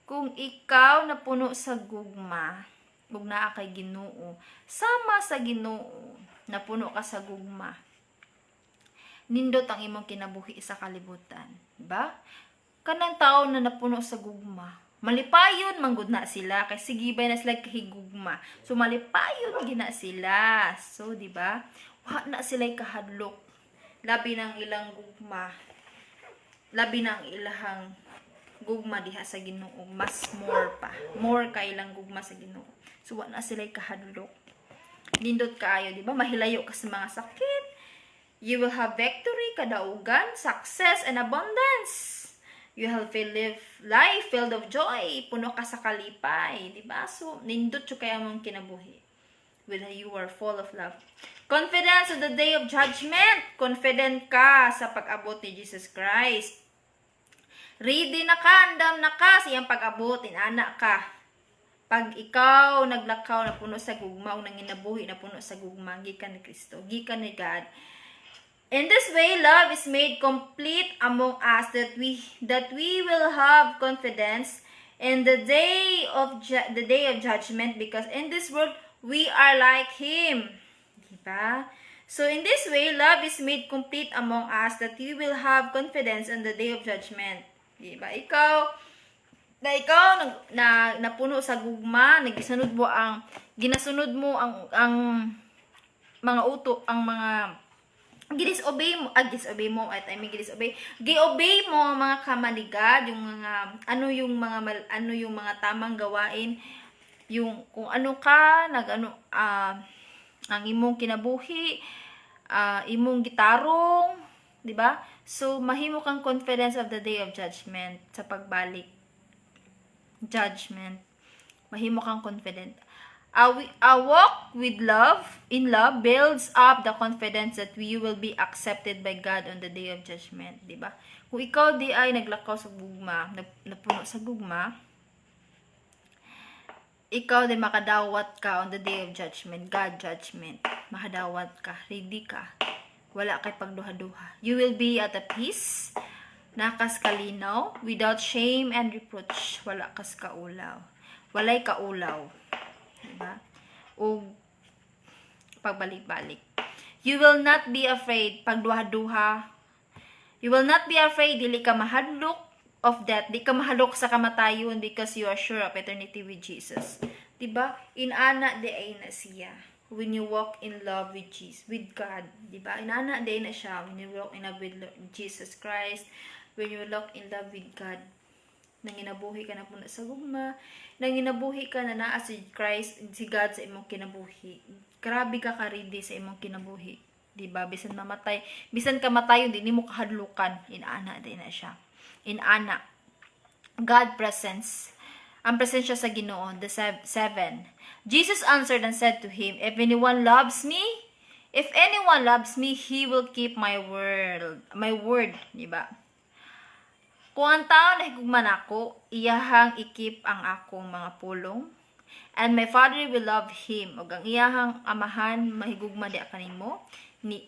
Kung ikaw na puno sa gugma, ug naa kay Ginoo, sama sa Ginoo, na puno ka sa gugma, nindot ang imong kinabuhi sa kalibutan. Diba? Kanang tao na napuno sa gugma, malipayon manggod na sila, kay sigibay na sila kahigugma. So, malipayon gina sila. So, diba? Wa na sila'y kahadlok. Labi ng ilang gugma. Labi ng ilahang gugma diha sa Ginoo. Mas more pa. More ka ilang gugma sa Ginoo. So, wa na sila'y kahadlok. Nindot kaayo, di ba? Mahilayo ka sa mga sakit. You will have victory, kadaugan, success, and abundance. You have life filled of joy. Puno ka sa kalipay, di ba? So, nindot yung kaya mong kinabuhi. With you are full of love. Confidence on the day of judgment. Confident ka sa pag-abot ni Jesus Christ. Ready na ka, andam na ka sa iyang pag-abot, inana ka. Pag ikaw naglakaw na puno sa gugma, o nanginabuhi na puno sa gugma, gikan ni Kristo, gikan ni God. In this way, love is made complete among us, that we will have confidence in the day of judgment, because in this world we are like Him. Diba? So in this way, love is made complete among us, that we will have confidence in the day of judgment. Diba? Ikaw napuno sa gugma, ginasunod mo ang mga uto, ang mga giobey mo ang mga kamanigad, yung mga yung mga tamang gawain, yung kung ano ka ang imong kinabuhi, imong gitarong, di ba? So mahimo kang confidence of the day of judgment, sa pagbalik judgment, mahimo kang confident. A walk with in love builds up the confidence that we will be accepted by God on the day of judgment, di ba? Kung ikaw di ay naglakaw sa gugma, napuno sa gugma, ikaw di makadawat ka on the day of judgment, God judgment. Makadawat ka, ready ka. Wala kay pagduha-duha. You will be at a peace, nakas kalinaw, without shame and reproach. Wala kas kaulaw. Walay kaulaw. Diba? O pagbalik-balik. You will not be afraid pagduha-duha. You will not be afraid, dili ka mahadlok of death. Di ka mahadlok sa kamatayon, because you are sure of eternity with Jesus. Diba? Inana de ay na siya. When you walk in love with Jesus, with God, diba? Inana de na siya. When you walk in love with Jesus Christ, when you walk in love with God, nanginabuhi ka na puno sa gugma, nanginabuhi ka na naa si Christ, si God sa imong kinabuhi. Grabe ka ready sa imong kinabuhi. Diba? Bisan ka matayon, di mo kahadlukan. Inana din na siya. Inana. God presence. Ang presensya sa Ginoo. The 7. Jesus answered and said to him, If anyone loves me, he will keep my word. Diba? Kung ang tao na higugman ako, iyahang ikip ang akong mga pulong, and my Father will love him. O ang iyahang amahan, mahigugma di kanimo,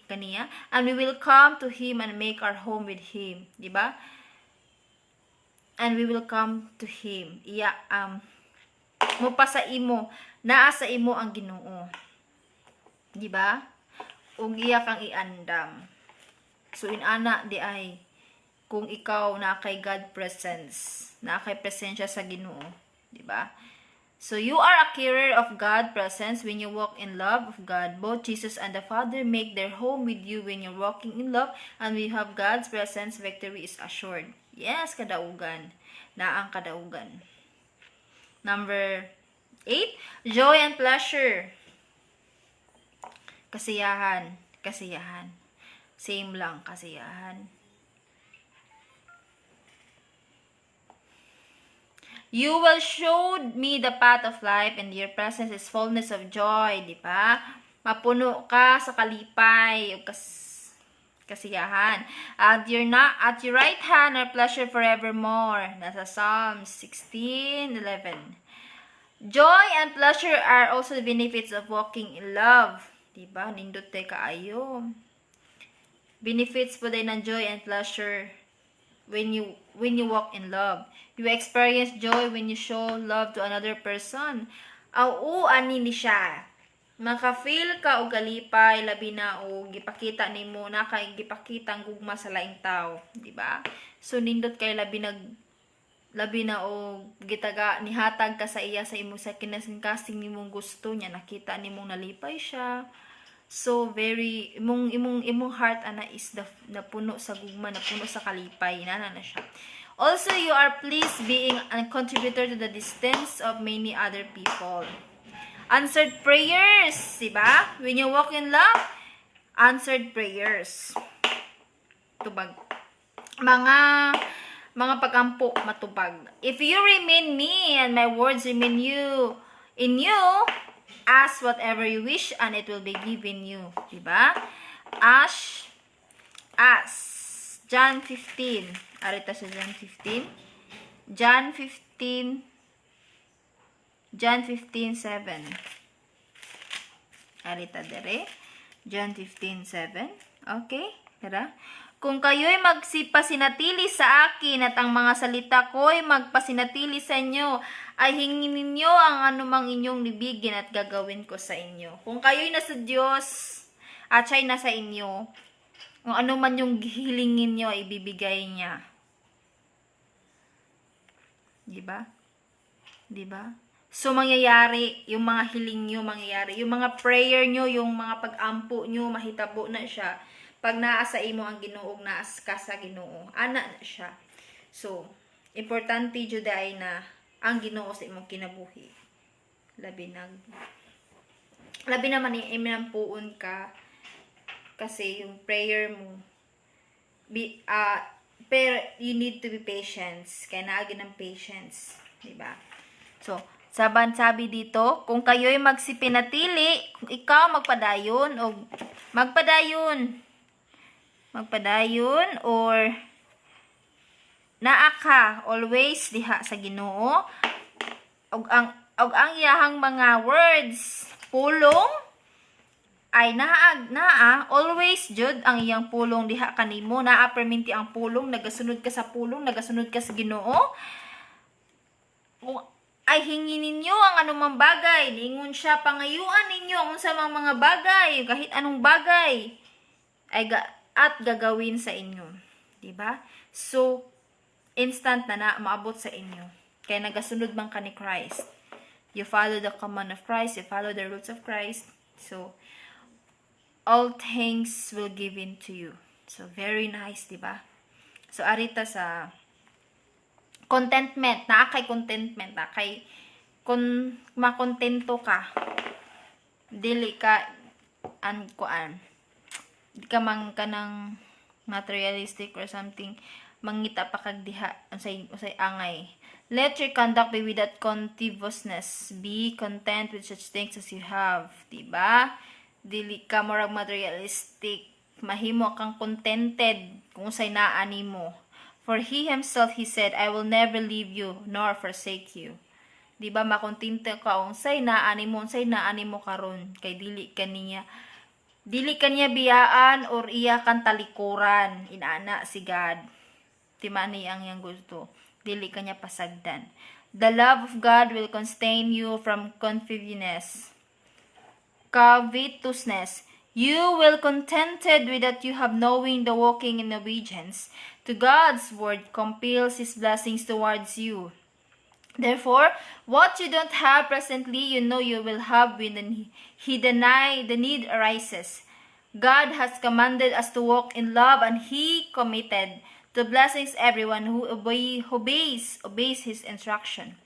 kaniya, and we will come to him and make our home with him. Diba? And we will come to him. Mupa sa imo, naa sa imo ang Ginoo. Diba? Ug iya kang iandam. So inana di ay, kung ikaw na kay God presence, na kay presensya sa Ginoo, di ba? So you are a carrier of God's presence when you walk in love of God. Both Jesus and the Father make their home with you when you're walking in love, and we have God's presence, victory is assured. Yes, kadaugan. Naang kadaugan. Number 8, joy and pleasure. Kasiyahan. Kasiyahan. Same lang, kasiyahan. You will show me the path of life, and your presence is fullness of joy, di ba? Mapuno ka sa kalipay, o kasiyahan. At your right hand are pleasure forevermore. Nasa Psalms 16:11. Joy and pleasure are also the benefits of walking in love. Di ba? Nindot tayo kaayo. Benefits po din ng joy and pleasure when you walk in love. You experience joy when you show love to another person. Ani ni siya. Maka-feel ka og kalipay labi na og gipakita nimo na kay gipakita ang gugma sa laing tao, di ba? So nindot kay labi na og gitaga nihatag ka sa iya sa imo sa kinasing-kasing nimong gusto niya, nakita nimong nalipay siya. So very imong heart ana is napuno sa gugma, napuno sa kalipay, na siya. Also, you are pleased being a contributor to the distance of many other people. Answered prayers, diba? When you walk in love, answered prayers. Tubag. Mga pagampo matubag. If you remain me and my words remain in you, ask whatever you wish and it will be given you. Diba? Ask. John 15. Arita sa John 15. John 15:7. Arita dere. John 15:7. Okay? Tara. Kung kayo'y magpasinatili sa akin at ang mga salita ko'y magpasinatili sa inyo, ay hingin ninyo ang anumang inyong libigin at gagawin ko sa inyo. Kung kayo'y nasa Diyos at siya'y nasa inyo, kung ano man yung hilingin nyo, ibibigay niya. Diba? Diba? So, mangyayari, yung mga hiling nyo, mangyayari. Yung mga prayer nyo, yung mga pag-ampo nyo, mahitabo na siya. Pag naasa imo ang Ginoo, naas ka sa Ginoo, ana na siya. So, importante jud ay na ang Ginoo sa imong kinabuhi. Labi naman iminampuon ka kasi yung prayer mo pero you need to be patient. Kaya naagin ng patience, di ba? So, sabi dito, kung kayo'y magsipinatili, kung ikaw magpadayon or naa ka always diha sa Ginoo og ang iyahang mga words pulong ay naa always jud ang iyang pulong diha kanimo, naa perminti ang pulong, nagasunod ka sa pulong, nagasunod ka sa Ginoo. Ay hingin ninyo ang anumang bagay, ningon siya pangayuan ninyo ang unsa mang mga bagay, kahit anong bagay ay at gagawin sa inyo, di ba? So instant na maabot sa inyo. Kaya nagasunod man ka ni Christ. You follow the command of Christ, you follow the rules of Christ. So all things will given to you. So, very nice, di ba? So, arita sa contentment. Naakay contentment. Naakay, kung makontento ka, dili ka, di ka mang ka ng materialistic or something, mangita pa kag diha, usay angay. Let your conduct be without covetousness. Be content with such things as you have. Diba? Dili ka murag materialistic, mahimo kang contented kung say naani mo. For he himself, he said, I will never leave you nor forsake you. Di ba makontento ka kung say naani mo karon kay dili kaniya biyaan or iya kan talikuran, inaana si God. Timani ang yang gusto, dili kanya pasagdan. The love of God will constrain you from covetousness. You will contented with that you have, knowing the walking in obedience to God's word compels His blessings towards you. Therefore, what you don't have presently, you know you will have when the need arises. God has commanded us to walk in love, and He committed to blessings everyone who obeys His instruction.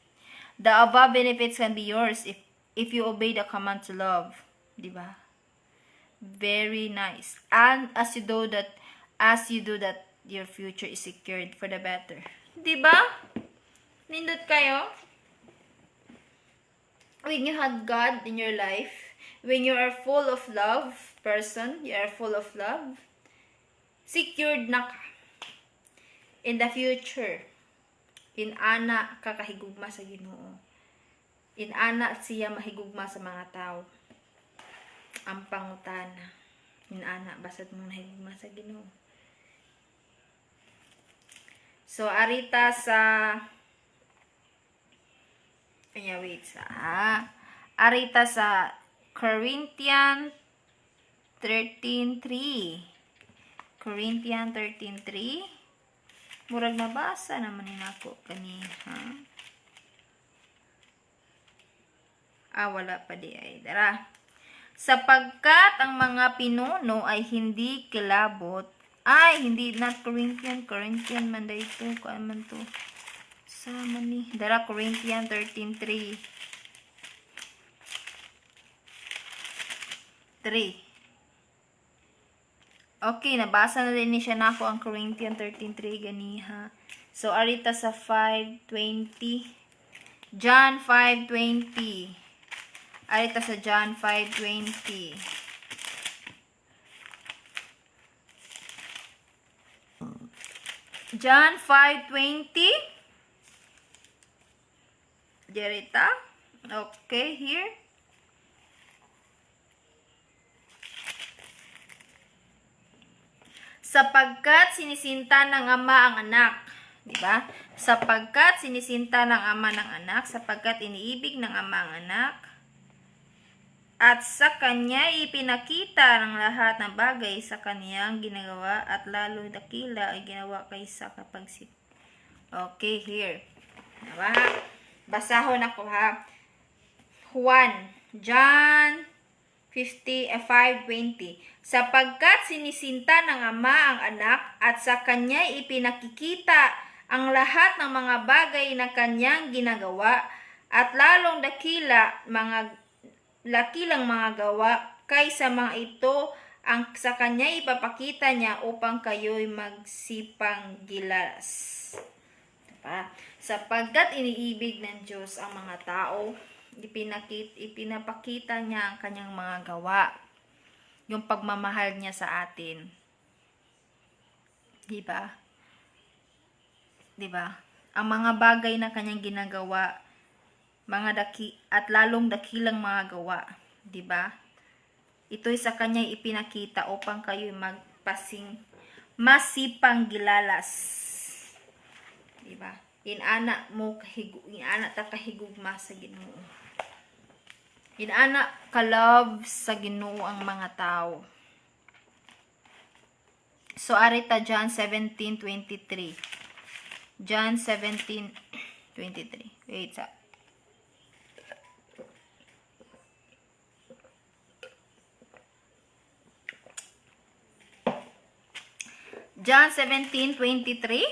The above benefits can be yours if you obey the command to love. Diba? Very nice. And as you do that, your future is secured for the better. Diba? Nindot kayo? When you have God in your life, when you are full of love, you are full of love, secured na ka. In the future, inana kakahigugma sa Ginoo. Inana siya mahigugma sa mga tao. Ang pangutana, inana basad mo nahigugma sa Ginoo. So arita sa arita sa Corinthians 13:3. Corinthians 13:3. Murag nabasa naman ni nako kaniha. Wala pa di ay. Dara. Sapagkat ang mga pinuno ay hindi kilabot. Hindi not Corinthian man dito. Kuan man to. Sama ni. Dara Corinthians 13:3. 3. Okay, nabasa na din ni siya nako ang Corinthians 13:3 ganiha. So arita sa 5:20. John 5:20. Arita sa John 5:20. John 5:20. Derita. Okay, here. Sapagkat sinisinta ng ama ang anak. Diba? Sapagkat sinisinta ng ama ng anak, sapagkat iniibig ng ama ang anak, at sa kanya ipinakita ng lahat ng bagay sa kaniyang ginagawa, at lalo dakila ay ginawa kaysa kapag Okay, here. Diba? Basahon ako ha. John 5:20. Sapagkat sinisinta ng ama ang anak, at sa kanya ipinakikita ang lahat ng mga bagay na kanyang ginagawa, at lalong lakilang mga gawa kaysa mga ito ang sa kanya ipapakita niya upang kayo'y magsipang gilas. Diba? Sapagkat iniibig ng Diyos ang mga tao, ipinapakita niya ang kanyang mga gawa, yung pagmamahal niya sa atin. Diba? Diba? Ang mga bagay na kanyang ginagawa, at lalong dakilang mga gawa, diba? Ito'y sa kanya ipinakita upang kayo'y masipang gilalas. Diba? Inana ta kahigugma sa Ginoo. Inana ka-love sa Ginoo ang mga tao. So arita John 17:23. John 17:23. Wait sa. John 17:23.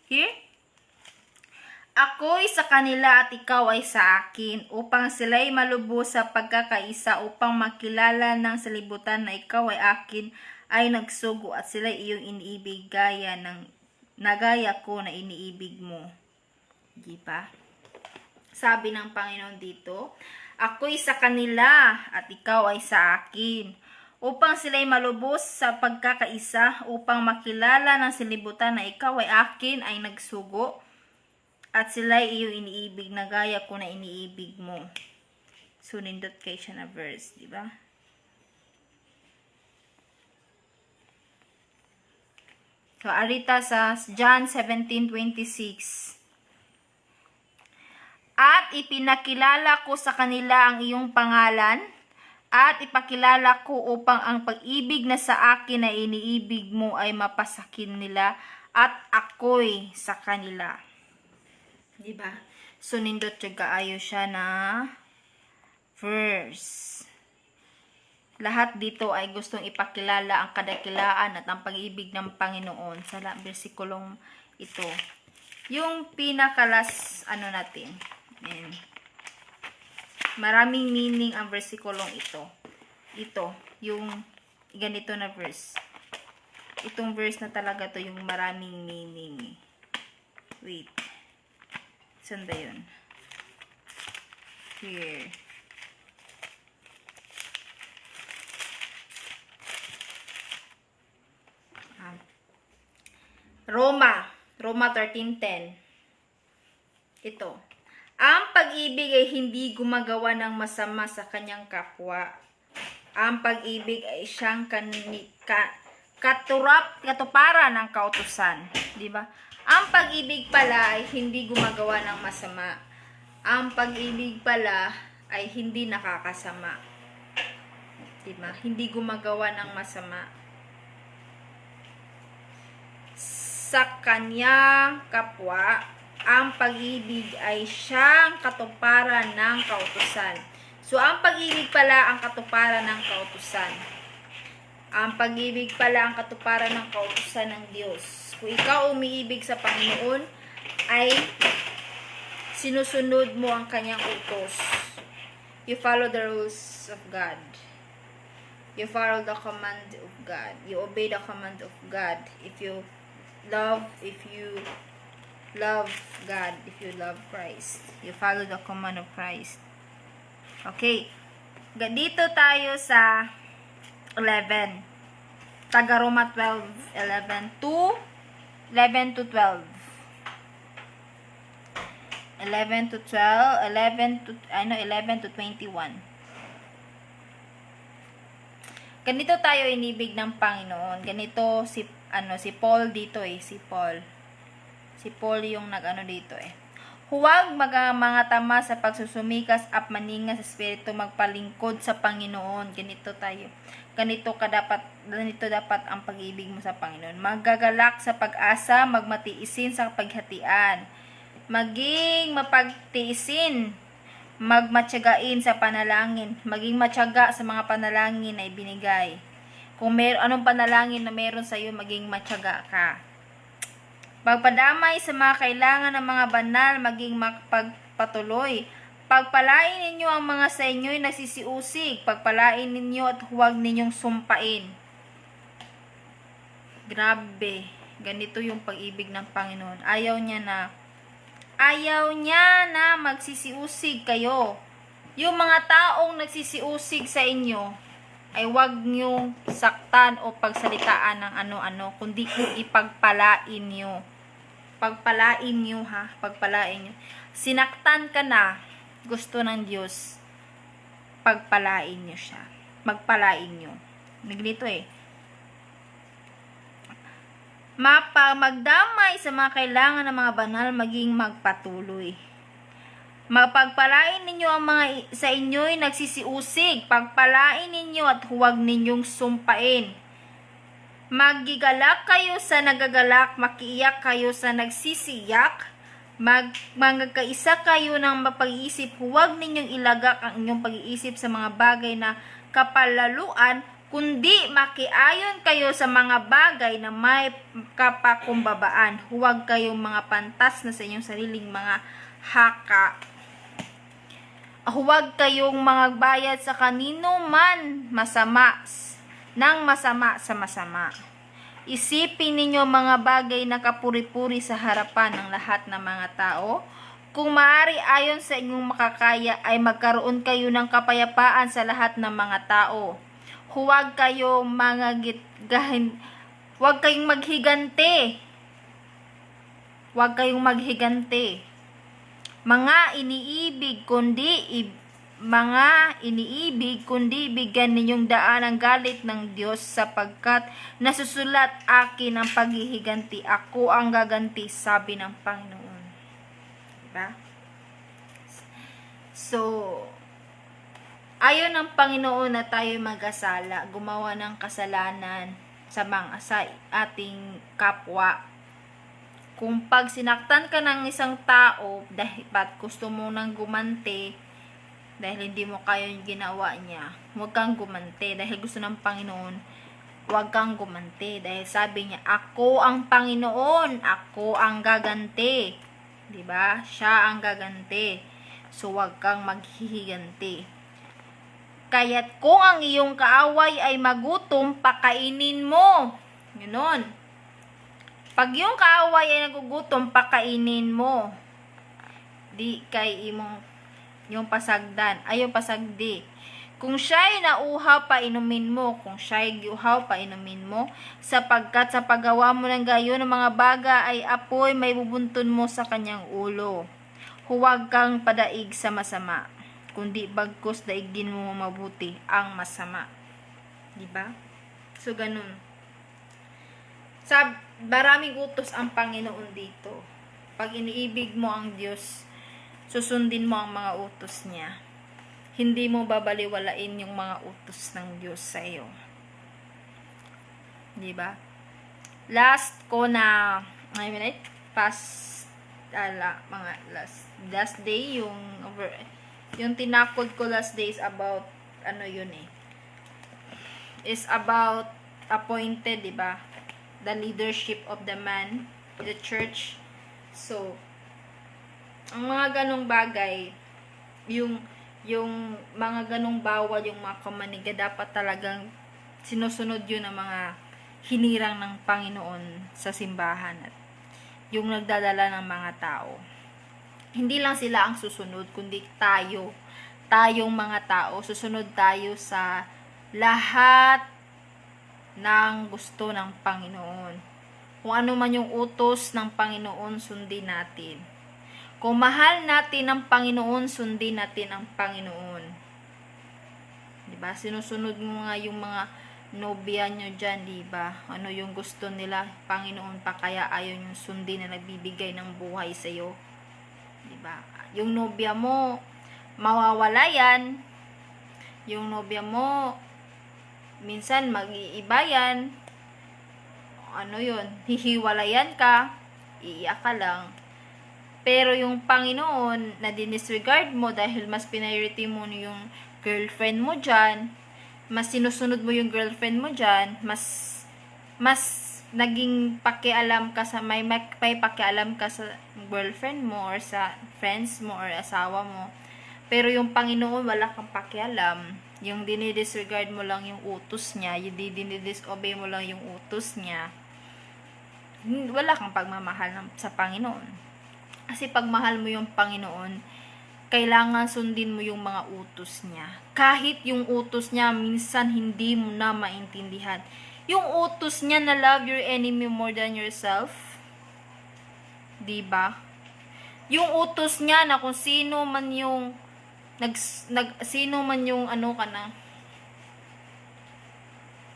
Here. Ako'y sa kanila at ikaw ay sa akin, upang sila'y malubos sa pagkakaisa, upang makilala ng salibutan na ikaw ay akin, ay nagsugo at sila'y iyong iniibig nagaya ko na iniibig mo. Diba? Sabi ng Panginoon dito, ako'y sa kanila at ikaw ay sa akin, upang sila'y malubos sa pagkakaisa, upang makilala ng salibutan na ikaw ay akin, ay nagsugo, at sila'y iyong iniibig na gaya ko na iniibig mo. So, nindot kayo siya na verse, di ba? So, arita sa John 17:26. At ipinakilala ko sa kanila ang iyong pangalan, at ipakilala ko upang ang pag-ibig na sa akin na iniibig mo ay mapasakin nila, at ako'y sa kanila. Diba? So, nindot yung kaayo siya na verse. Lahat dito ay gustong ipakilala ang kadakilaan at ang pag-ibig ng Panginoon sa versikulong ito. Yung pinakalas, natin. Ayan. Maraming meaning ang versikulong ito. Ito, yung ganito na verse. Itong verse na talaga to yung maraming meaning. Wait. Saan ba yun? Here. Roma 13:10. Ito. Ang pag-ibig ay hindi gumagawa ng masama sa kanyang kapwa. Ang pag-ibig ay siyang katuparan ng kautusan. Diba? Ang pag-ibig pala ay hindi gumagawa ng masama. Ang pag-ibig pala ay hindi nakakasama. Diba? Hindi gumagawa ng masama sa kanyang kapwa. Ang pag-ibig ay siyang katuparan ng kautusan. So, ang pag-ibig pala ang katuparan ng kautusan. Ang pag-ibig pala ang katuparan ng kautusan ng Diyos. Kung ikaw umiibig sa Panginoon, ay sinusunod mo ang kanyang utos. You follow the rules of God. You follow the command of God. You obey the command of God. If you love God, if you love Christ, you follow the command of Christ. Okay. Dito tayo sa 11. Taga Roma 12:11 to 12. 11 to 21. Ganito tayo inibig ng Panginoon. Ganito si Paul dito si Paul. Si Paul yung dito Huwag mga tama sa pagsusumikas at maninga sa espiritu, magpalingkod sa Panginoon. Ganito dapat ang pag-ibig mo sa Panginoon. Maggagalak sa pag-asa, magmatiisin sa paghatian. Maging mapagtiisin, magmatiyagain sa panalangin. Maging matyaga sa mga panalangin na ibinigay. Kung anong panalangin na meron sa iyo, maging matyaga ka. Pagpadamay sa mga kailangan ng mga banal, maging magpagpatuloy. Pagpalain ninyo ang mga sa inyo'y nagsisiusig. Pagpalain ninyo at huwag ninyong sumpain. Grabe. Ganito yung pag-ibig ng Panginoon. Ayaw niya na magsisiusig kayo. Yung mga taong nagsisiusig sa inyo, ay huwag niyong saktan o pagsalitaan ng ano-ano, kundi kung ipagpalain niyo. Pagpalain niyo Pagpalain niyo. Sinaktan ka na, gusto ng Diyos, pagpalain niyo siya. Magpalain niyo. Naglito magdamay sa mga kailangan ng mga banal, maging magpatuloy. Mapagpalain ninyo ang mga sa inyo'y nagsisiusig. Pagpalain ninyo at huwag ninyong sumpain. Magigalak kayo sa nagagalak, makiiyak kayo sa nagsisiyak. Magkaisa kayo ng mapag-iisip. Huwag ninyong ilagak ang inyong pag-iisip sa mga bagay na kapalaluan, kundi makiayon kayo sa mga bagay na may kapakumbabaan. Huwag kayong mga pantas na sa inyong sariling mga haka. Huwag kayong magbayad sa kanino man masama sa masama. Isipin ninyo mga bagay na kapuri-puri sa harapan ng lahat ng mga tao. Kung maaari ayon sa inyong makakaya ay magkaroon kayo ng kapayapaan sa lahat ng mga tao. Huwag kayong maghigante. Huwag kayong maghigante. Mga iniibig, kundi bigyan ninyong daan ang galit ng Diyos, sapagkat nasusulat, akin ang paghihiganti, ako ang gaganti, sabi ng Panginoon. Diba? So, ayaw ng Panginoon na tayo mag-asala, gumawa ng kasalanan sa ating kapwa. Kung pag sinaktan ka ng isang tao, dahil ba't gusto mo nang gumante, dahil hindi mo kaya yung ginawa niya, huwag kang gumante. Dahil gusto ng Panginoon, huwag kang gumante. Dahil sabi niya, ako ang Panginoon, ako ang gaganti. Diba? Siya ang gaganti. So, huwag kang maghihiganti. Kaya't kung ang iyong kaaway ay magutom, pakainin mo. Ganon. Pag yung kaaway ay nagugutom, pakainin mo. Di kay imong yung pasagdan, ay yung pasagdi. Kung siya'y nauhaw, painumin mo. Kung siya'y giuhaw, painumin mo. Sapagkat sa paggawa mo ng gayon ng mga baga ay apoy may bubuntun mo sa kanyang ulo. Huwag kang padaig sa masama, kundi bagkus daigin mo mabuti ang masama. Diba? So, ganun. Maraming utos ang Panginoon dito. Pag iniibig mo ang Diyos, susundin mo ang mga utos niya. Hindi mo babaliwalain yung mga utos ng Diyos sa iyo. Diba? Last ko na, mga last day, yung tinakod ko last day is about, is about appointed, diba? The leadership of the man, the church. So, ang mga ganong bagay, yung mga ganong bawal, yung mga kamaniga, dapat talagang sinusunod yun ng mga hinirang ng Panginoon sa simbahan at yung nagdadala ng mga tao. Hindi lang sila ang susunod, kundi tayong mga tao, susunod tayo sa lahat ng gusto ng Panginoon. Kung ano man yung utos ng Panginoon, sundin natin. Kung mahal natin ang Panginoon, sundin natin ang Panginoon. Diba? Sinusunod mo nga yung mga nobya nyo dyan, diba? Ano yung gusto nila, Panginoon pa, kaya ayaw yung sundin na nagbibigay ng buhay sa'yo. Diba? Yung nobya mo, mawawala yan. Yung nobya mo, minsan mag-iiba yan. Hihiwalayan ka, iiyak ka lang. Pero yung Panginoon, na dinisregard mo dahil mas priority mo yung girlfriend mo dyan, mas sinusunod mo yung girlfriend mo dyan, mas naging pakialam ka sa, may pakialam ka sa girlfriend mo or sa friends mo or asawa mo. Pero yung Panginoon, wala kang pakialam. Yung dinidisregard mo lang yung utos niya, yung dinidisobey mo lang yung utos niya, wala kang pagmamahal sa Panginoon. Kasi pag mahal mo yung Panginoon, kailangan sundin mo yung mga utos niya. Kahit yung utos niya, minsan hindi mo na maintindihan. Yung utos niya na love your enemy more than yourself, diba? Yung utos niya na kung sino man yung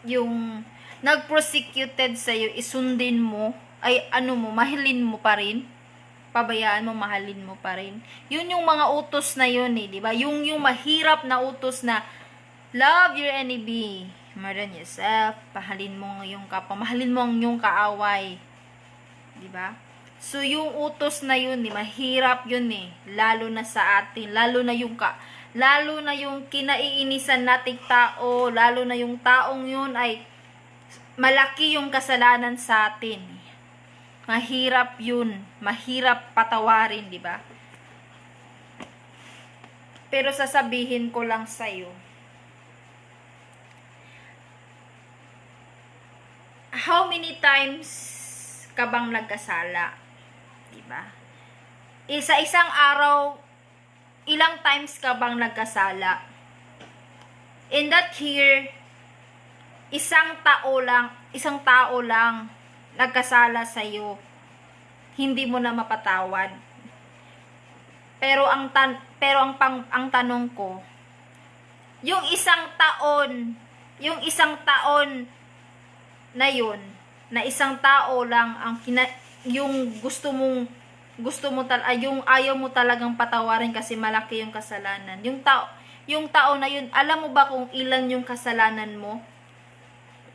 yung nag-prosecuted sa'yo, isundin mo, mahalin mo pa rin, pabayaan mo, mahalin mo pa rin. Yun yung mga utos na yun, diba? Yung mahirap na utos na, love your enemy more than yourself, mahalin mo yung kapwa, mahalin mo ang yung kaaway, diba? So, yung utos na yun, mahirap yun lalo na sa atin, lalo na yung kinaiinisan nating tao, lalo na yung taong yun ay malaki yung kasalanan sa atin. Mahirap yun, mahirap patawarin, di ba? Pero sasabihin ko lang sa'yo, how many times ka bang nagkasala? Diba? Sa isang araw, ilang times ka bang nagkasala? In that year, isang tao lang nagkasala sa'yo. Hindi mo na mapatawad. Pero ang tanong ko, yung isang taon na yun, na isang tao lang ang yung yung ayaw mo talagang patawarin kasi malaki yung kasalanan. Yung tao na yun, alam mo ba kung ilan yung kasalanan mo?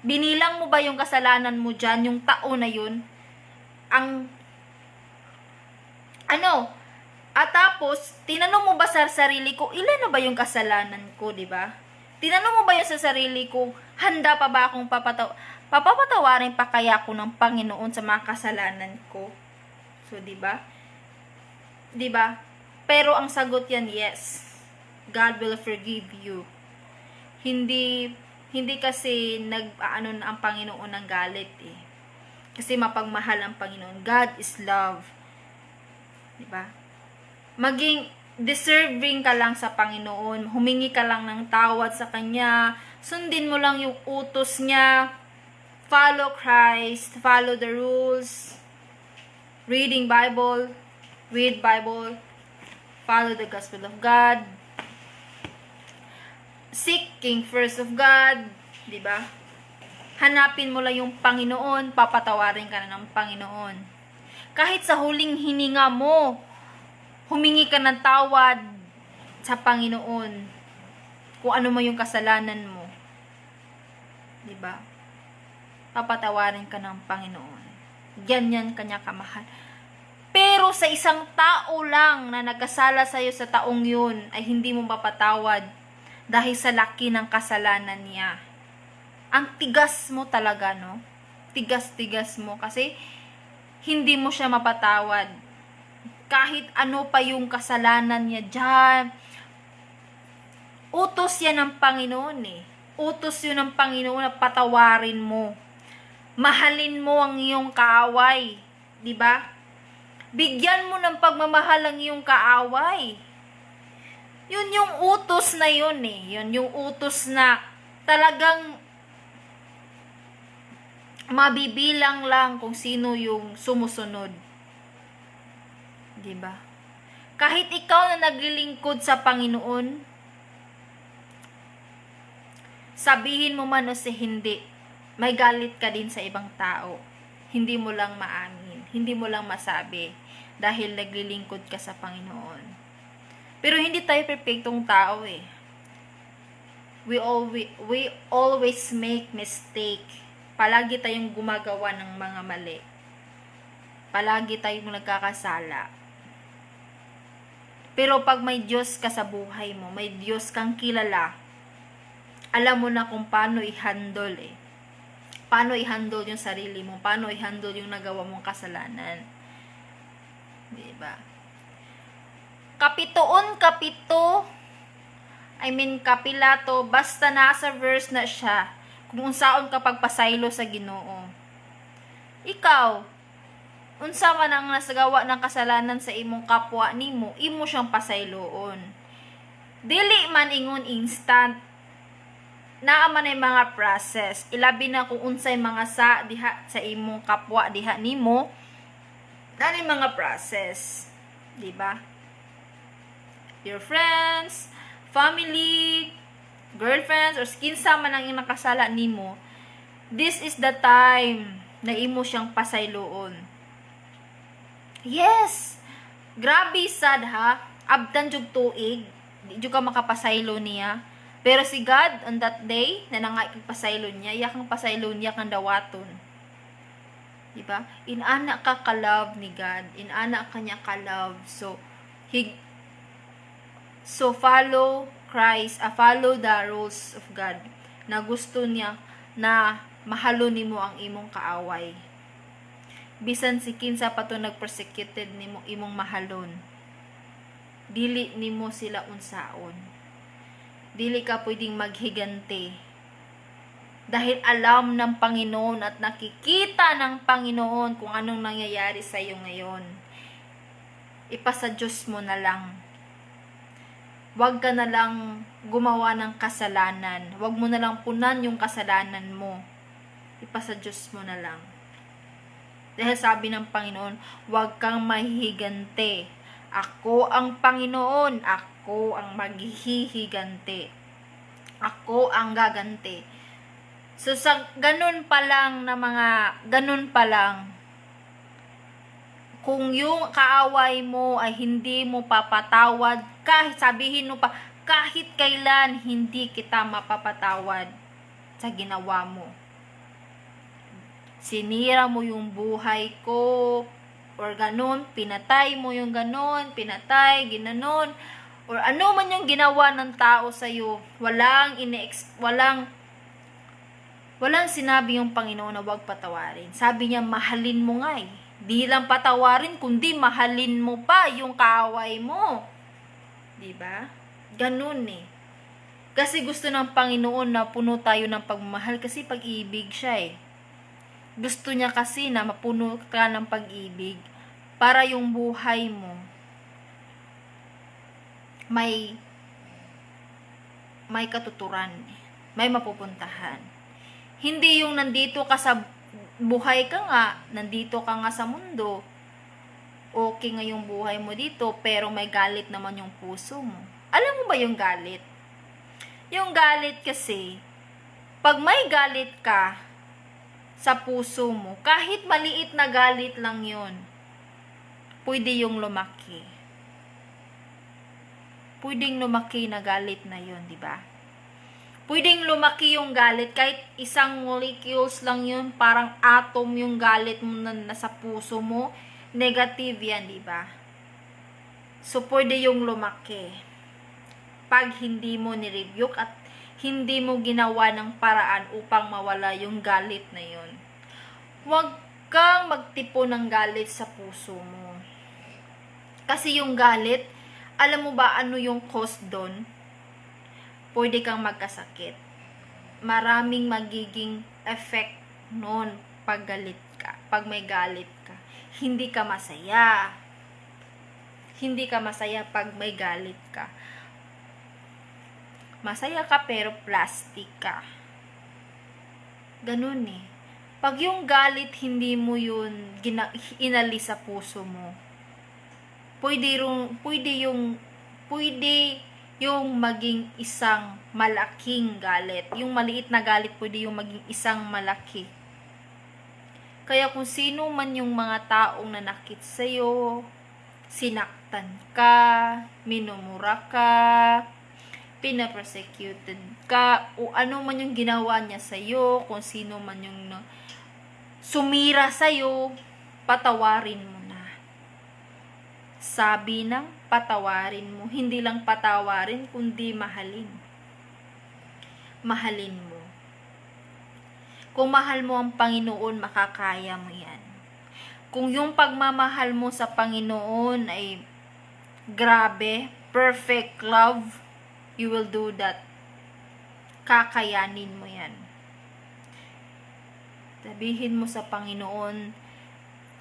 Binilang mo ba yung kasalanan mo dyan, yung tao na yun? Ano? At tapos, tinanong mo ba sa sarili ko, ilan na ba yung kasalanan ko, di ba? Tinanong mo ba yun sa sarili ko, handa pa ba akong papapatawarin pa kaya ako ng Panginoon sa mga kasalanan ko? So, di ba? Di ba? Pero ang sagot yan, yes. God will forgive you. Hindi kasi nag-aano na ang Panginoon ng galit eh. Kasi mapagmahal ang Panginoon. God is love. Di ba? Maging deserving ka lang sa Panginoon. Humingi ka lang ng tawad sa Kanya. Sundin mo lang yung utos niya. Follow Christ. Follow the rules. Reading Bible. Read Bible. Follow the gospel of God. Seeking first of God. Diba? Hanapin mo lang yung Panginoon. Papatawarin ka na ng Panginoon. Kahit sa huling hininga mo, humingi ka ng tawad sa Panginoon kung ano mo yung kasalanan mo. Diba? Papatawarin ka ng Panginoon. Ganyan kanya kamahal. Pero sa isang tao lang na nagkasala sa'yo sa taong yun, ay hindi mo mapatawad dahil sa laki ng kasalanan niya. Ang tigas mo talaga, no? Tigas-tigas mo kasi hindi mo siya mapatawad. Kahit ano pa yung kasalanan niya dyan. Utos yan ng Panginoon eh. Utos yun ng Panginoon na patawarin mo. Mahalin mo ang iyong kaaway. Diba? Bigyan mo ng pagmamahal ang iyong kaaway. Yun yung utos na yun eh. Yun yung utos na talagang mabibilang lang kung sino yung sumusunod. Diba? Kahit ikaw na naglilingkod sa Panginoon, sabihin mo man o si hindi, may galit ka din sa ibang tao. Hindi mo lang maamin. Hindi mo lang masabi dahil naglilingkod ka sa Panginoon. Pero hindi tayo perfectong tao eh. We always make mistake. Palagi tayong gumagawa ng mga mali. Palagi tayong nagkakasala. Pero pag may Diyos ka sa buhay mo, may Diyos kang kilala, alam mo na kung paano i-handle eh. Paano i-handle yung sarili mo, paano i-handle yung nagawa mong kasalanan. Diba? Kapilato, basta nasa verse na siya, kung unsaon ka pagpasaylo sa Ginoo. Ikaw, unsa man ang nasagawa ng kasalanan sa imong kapwa nimo, imo siyang pasayloon. Dili man ingon instant. Naa man ay mga process. Ilabi na kung unsay mga sa diha sa imong kapwa diha nimo. Nani mga process, di ba? Your friends, family, girlfriends, or kinsa man ang nakasala nimo. This is the time na imo siyang pasayloon. Yes! Grabe sad ha. Abdan jug tuig. Di jug ka makapasaylo niya. Pero si God, on that day, na nangay kang pasaylo niya, yakang pasaylo niya kang dawaton. Diba? Inana ka ka-love ni God. Inana ka niya ka-love. So follow Christ, follow the rules of God. Na gusto niya na mahalo nimo ang imong kaaway. Bisan si kinsa pa to nag-persecuted nimo imong mahalon. Dili nimo sila unsaon. Dili ka pwedeng maghigante. Dahil alam ng Panginoon at nakikita ng Panginoon kung anong nangyayari sa iyo ngayon. Ipasa Diyos mo na lang. Huwag ka na lang gumawa ng kasalanan. Huwag mo na lang punan yung kasalanan mo. Ipasa Diyos mo na lang. Dahil sabi ng Panginoon, huwag kang mahihigante. Ako ang Panginoon. Ako ang maghihigante. Ako ang gagante. So, sa ganun pa lang, kung yung kaaway mo ay hindi mo papatawad, kahit sabihin mo pa, kahit kailan hindi kita mapapatawad sa ginawa mo. Sinira mo yung buhay ko, or ganon, pinatay mo yung ganon, pinatay, ginanon, or ano man yung ginawa ng tao sa'yo, walang sinabi yung Panginoon na huwag patawarin. Sabi niya, mahalin mo nga eh. Di lang patawarin, kundi mahalin mo pa yung kaaway mo. Diba? Ganun eh. Kasi gusto ng Panginoon na puno tayo ng pagmamahal kasi pag-ibig siya eh. Gusto niya kasi na mapuno ka ng pag-ibig para yung buhay mo may katuturan, may mapupuntahan. Hindi yung nandito ka sa buhay ka nga, nandito ka nga sa mundo, okay nga yung buhay mo dito, pero may galit naman yung puso mo. Alam mo ba yung galit? Yung galit kasi, pag may galit ka sa puso mo, kahit maliit na galit lang yun, pwede yung lumaki. Pwedeng lumaki na galit na yun, di ba? Pwedeng lumaki yung galit, kahit isang molecules lang yun, parang atom yung galit mo na nasa puso mo, negative yan, di ba? So, pwede yung lumaki. Pag hindi mo nirebuke at hindi mo ginawa ng paraan upang mawala yung galit na yun. Huwag kang magtipo ng galit sa puso mo. Kasi yung galit, alam mo ba ano yung cause doon? Pwede kang magkasakit. Maraming magiging effect noon pag galit ka, pag may galit ka. Hindi ka masaya. Hindi ka masaya pag may galit ka. Masaya ka pero plastic ka. Ganun eh. Pag yung galit hindi mo yun inalis sa puso mo, pwede yung maging isang malaking galit. Yung maliit na galit, pwede yung maging isang malaki. Kaya kung sino man yung mga taong nanakit sa'yo, sinaktan ka, minumura ka, pinapersecuted ka, o ano man yung ginawa niya sa'yo, kung sino man yung sumira sa'yo, patawarin mo na. Sabi ng patawarin mo. Hindi lang patawarin, kundi mahalin. Mahalin mo. Kung mahal mo ang Panginoon, makakaya mo yan. Kung yung pagmamahal mo sa Panginoon ay grabe, perfect love, you will do that. Kakayanin mo yan. Sabihin mo sa Panginoon,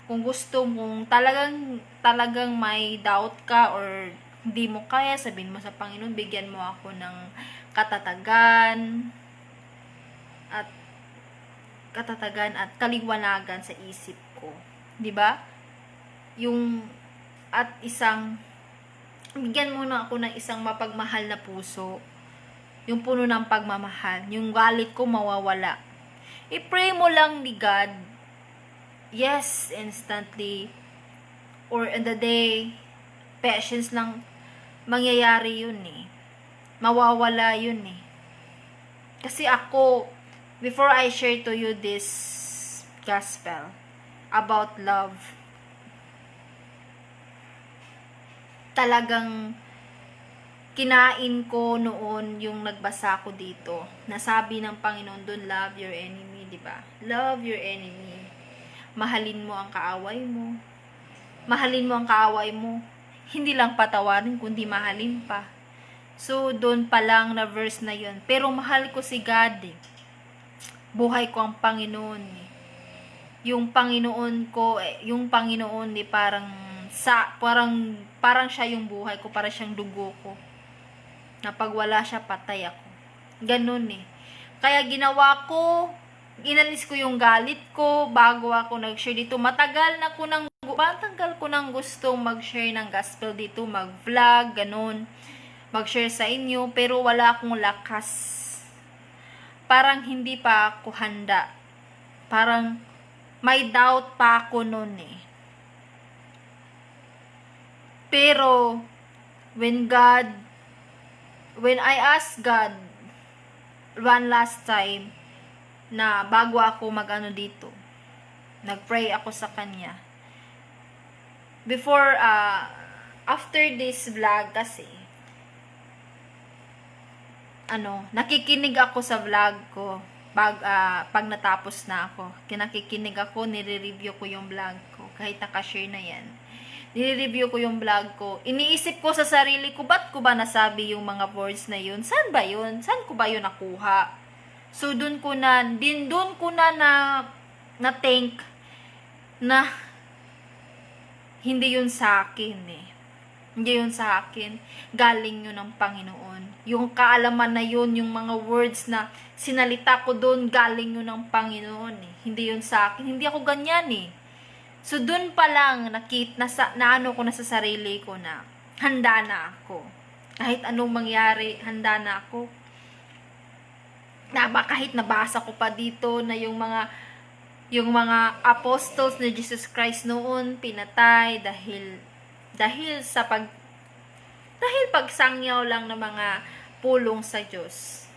kung gusto mong talagang may doubt ka or hindi mo kaya, sabihin mo sa Panginoon, bigyan mo ako ng katatagan at kaliwanagan sa isip ko. 'Di ba? Bigyan mo na ako ng isang mapagmahal na puso. Yung puno ng pagmamahal. Yung galit ko mawawala. I-pray mo lang ni God. Yes, instantly. Or in the day, patience lang mangyayari yun eh. Mawawala yun eh. Kasi ako, before I share to you this gospel about love, talagang kinain ko noon yung nagbasa ko dito. Nasabi ng Panginoon doon, love your enemy, di ba? Love your enemy. Mahalin mo ang kaaway mo. Mahalin mo ang kaaway mo. Hindi lang patawarin, kundi mahalin pa. So, doon pa lang na verse na yun. Pero mahal ko si God eh. Buhay ko ang Panginoon eh. Yung Panginoon ko, yung Panginoon eh, parang siya yung buhay ko, parang siyang dugo ko. Na pag wala siya, patay ako. Ganun eh. Kaya inalis ko yung galit ko bago ako nag-share dito. Matagal ko nang gustong mag-share ng gospel dito, mag-vlog, ganun. Mag-share sa inyo, pero wala akong lakas. Parang hindi pa ako handa. Parang may doubt pa ako nun eh. Pero, when I asked God one last time, na bago ako dito, nag-pray ako sa Kanya, before, after this vlog kasi, nakikinig ako sa vlog ko. Pag natapos na ako, kinakikinig ako, nire-review ko yung vlog ko. Kahit nakashare na yan. Nire-review ko yung vlog ko. Iniisip ko sa sarili ko, ba't ko ba nasabi yung mga words na yun? Saan ba yun? Saan ko ba yun nakuha? So, doon ko na think na hindi yun sa akin eh. Hindi yun sa akin. Galing yun ng Panginoon. Yung kaalaman na yun, yung mga words na sinalita ko doon, galing yun ng Panginoon eh. Hindi yun sa akin. Hindi ako ganyan eh. So, doon pa lang naano ko na sa sarili ko na handa na ako. Kahit anong mangyari, handa na ako. Kahit nabasa ko pa dito na yung mga apostles ni Jesus Christ noon pinatay dahil pagsangyaw lang ng mga pulong sa Diyos.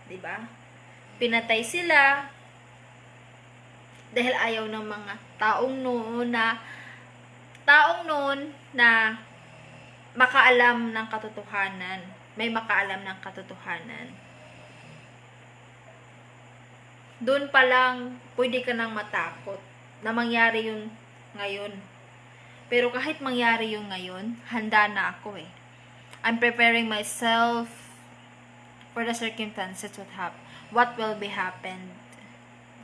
'Di ba? Pinatay sila dahil ayaw ng mga taong noon na makaalam ng katotohanan. May makaalam ng katotohanan. Doon pa lang, pwede ka nang matakot na mangyari yun ngayon. Pero kahit mangyari yun ngayon, handa na ako eh. I'm preparing myself for the circumstances what will be happened.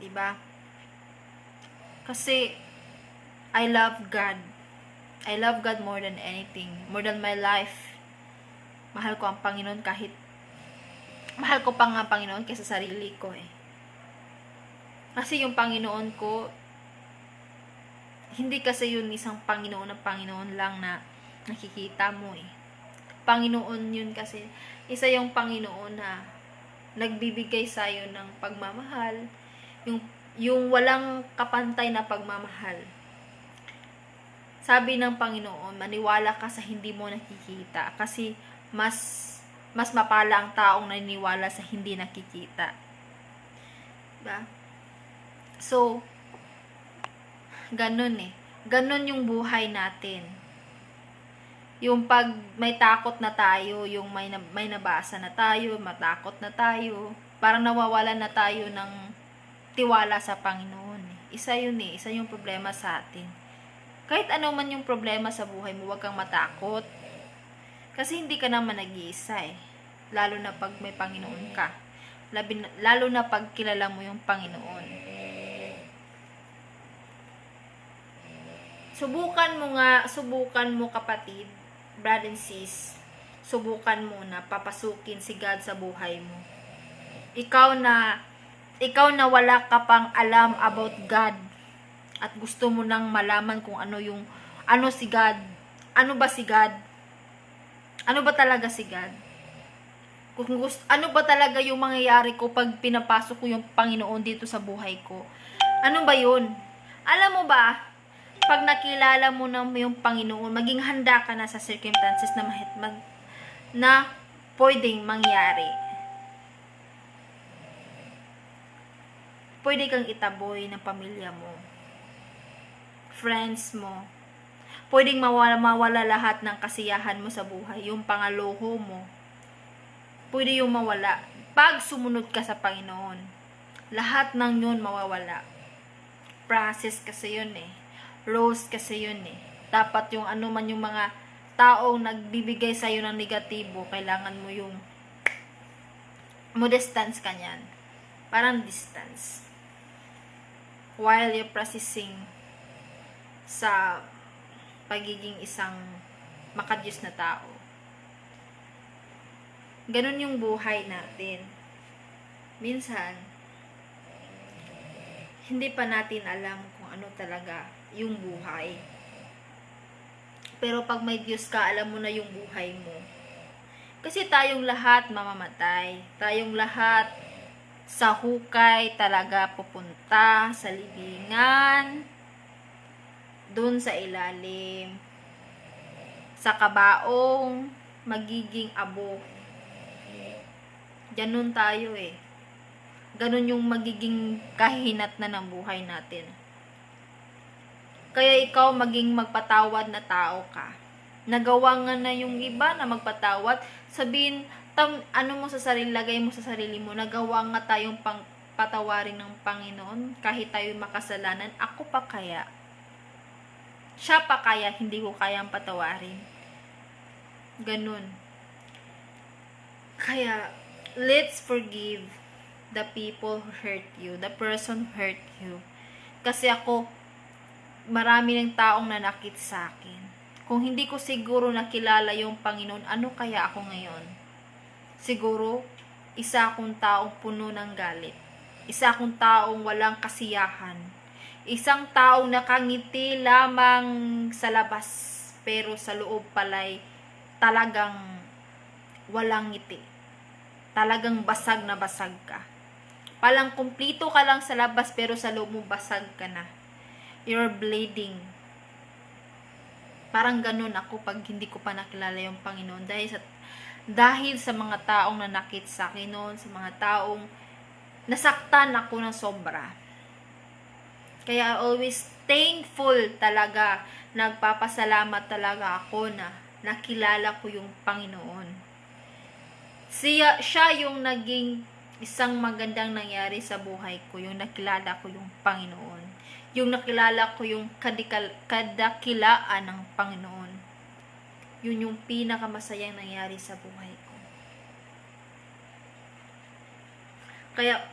Diba? Kasi, I love God. I love God more than anything. More than my life. Mahal ko ang Panginoon mahal ko pa nga ang Panginoon kaysa sarili ko eh. Kasi yung Panginoon ko, hindi kasi yun isang Panginoon na Panginoon lang na nakikita mo eh. Panginoon yun kasi, isa yung Panginoon na nagbibigay sa'yo ng pagmamahal, yung walang kapantay na pagmamahal. Sabi ng Panginoon, maniwala ka sa hindi mo nakikita kasi mas mapala ang taong naniniwala sa hindi nakikita. Diba? So, ganun eh. Ganun yung buhay natin. Yung pag may takot na tayo, yung may nabasa na tayo, matakot na tayo, parang nawawalan na tayo ng tiwala sa Panginoon. Isa yun eh. Isa yung problema sa atin. Kahit ano man yung problema sa buhay mo, huwag kang matakot. Kasi hindi ka naman nag-iisa eh. Lalo na pag may Panginoon ka. Lalo na pag kilala mo yung Panginoon. Subukan mo kapatid, brother and sis, subukan mo na papasukin si God sa buhay mo. Ikaw na wala ka pang alam about God at gusto mo nang malaman kung ano si God. Ano ba si God? Ano ba talaga si God? Ano ba talaga yung mangyayari ko pag pinapasok ko yung Panginoon dito sa buhay ko? Ano ba yun? Alam mo ba, pag nakilala mo na yung Panginoon, maging handa ka na sa circumstances na pwedeng mangyari. Pwede kang itaboy ng pamilya mo, friends mo. Pwedeng mawala lahat ng kasiyahan mo sa buhay, yung pangaloho mo. Pwede yung mawala. Pag sumunod ka sa Panginoon, lahat ng yun mawawala. Process kasi yun eh. Rules kasi yun eh. Dapat yung ano man yung mga taong nagbibigay sa'yo ng negatibo, kailangan mo distance ka niyan. Parang distance. While you're processing sa pagiging isang makadiyos na tao. Ganun yung buhay natin. Minsan, hindi pa natin alam kung ano talaga yung buhay. Pero pag may Diyos ka, alam mo na yung buhay mo. Kasi tayong lahat mamamatay. Tayong lahat sa hukay talaga pupunta, sa libingan, dun sa ilalim, sa kabaong, magiging abo. Ganun tayo eh. Ganun yung magiging kahinat na ng buhay natin. Kaya ikaw maging magpatawad na tao ka. Nagawa nga na yung iba na magpatawad, sabihin, ano mo sa sarili, lagay mo sa sarili mo, nagawa nga tayong patawarin ng Panginoon, kahit tayo makasalanan, ako pa kaya? Siya pa kaya, hindi ko kayang patawarin. Ganun. Kaya, let's forgive the people who hurt you, the person who hurt you. Kasi ako, marami ng taong nanakit sa akin. Kung hindi ko siguro nakilala yung Panginoon, ano kaya ako ngayon? Siguro, isa akong taong puno ng galit. Isa akong taong walang kasiyahan. Isang taong nakangiti lamang sa labas, pero sa loob pala'y talagang walang ngiti. Talagang basag na basag ka. Palang kumplito ka lang sa labas, pero sa loob mo basag ka na. You're bleeding. Parang ganun ako pag hindi ko pa nakilala yung Panginoon. Dahil sa mga taong nanakit sa akin noon, sa mga taong nasaktan ako ng sobra. Kaya always thankful talaga. Nagpapasalamat talaga ako na nakilala ko yung Panginoon. Siya yung naging isang magandang nangyari sa buhay ko. Yung nakilala ko yung Panginoon. Yung nakilala ko yung kadakilaan ng Panginoon. Yun yung pinakamasayang nangyari sa buhay ko. Kaya,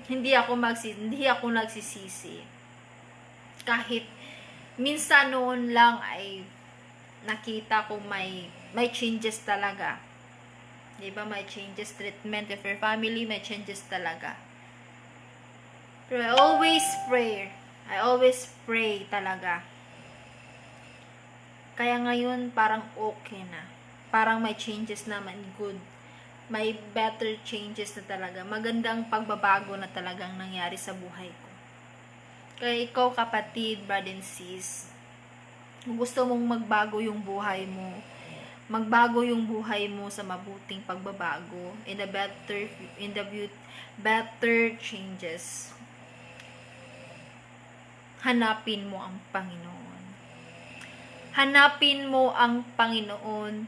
hindi ako nagsisisi. Kahit minsan noon lang ay nakita ko may changes talaga. Diba? May changes, treatment of your family, may changes talaga. Pero I always pray talaga. Kaya ngayon parang okay na. Parang may changes naman, good. May better changes na talaga. Magandang pagbabago na talagang nangyari sa buhay ko. Kaya ikaw kapatid, brother and sis, kung gusto mong magbago yung buhay mo, magbago yung buhay mo sa mabuting pagbabago, in the better changes, hanapin mo ang Panginoon. Hanapin mo ang Panginoon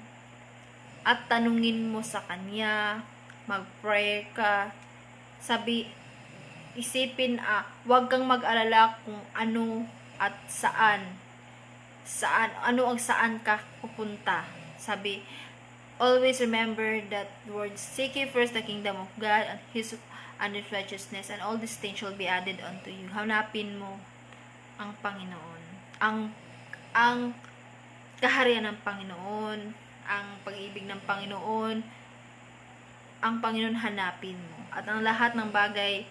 at tanungin mo sa Kanya, mag-pray ka, isipin, huwag kang mag-alala kung ano at saan ka pupunta. Sabi, always remember that word, seek ye first the kingdom of God and His righteousness, and all these things shall be added unto you. Hanapin mo ang Panginoon. Ang kaharian ng Panginoon, ang pag-ibig ng Panginoon, ang Panginoon hanapin mo. At ang lahat ng bagay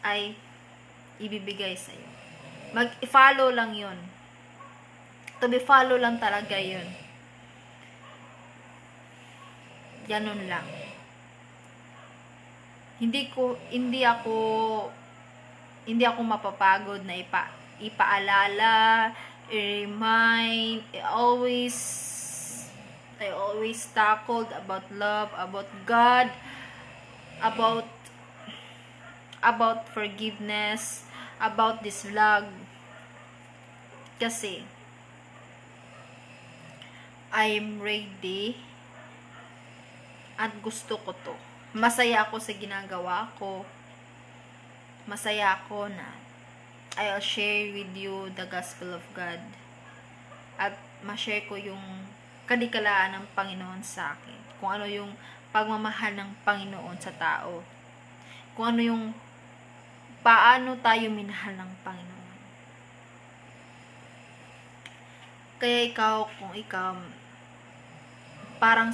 ay ibibigay sa iyo. Mag-follow lang yun. To be follow lang talaga yun. Ganun lang. Hindi ako mapapagod na ipaalala, i-remind, I always tackled about love, about God, about forgiveness, about this vlog. Kasi, I'm ready at gusto ko to. Masaya ako sa ginagawa ko. Masaya ako na I'll share with you the gospel of God. At ma-share ko yung kadikalaan ng Panginoon sa akin. Kung ano yung pagmamahal ng Panginoon sa tao. Kung ano yung paano tayo minahal ng Panginoon. Kaya kung ikaw para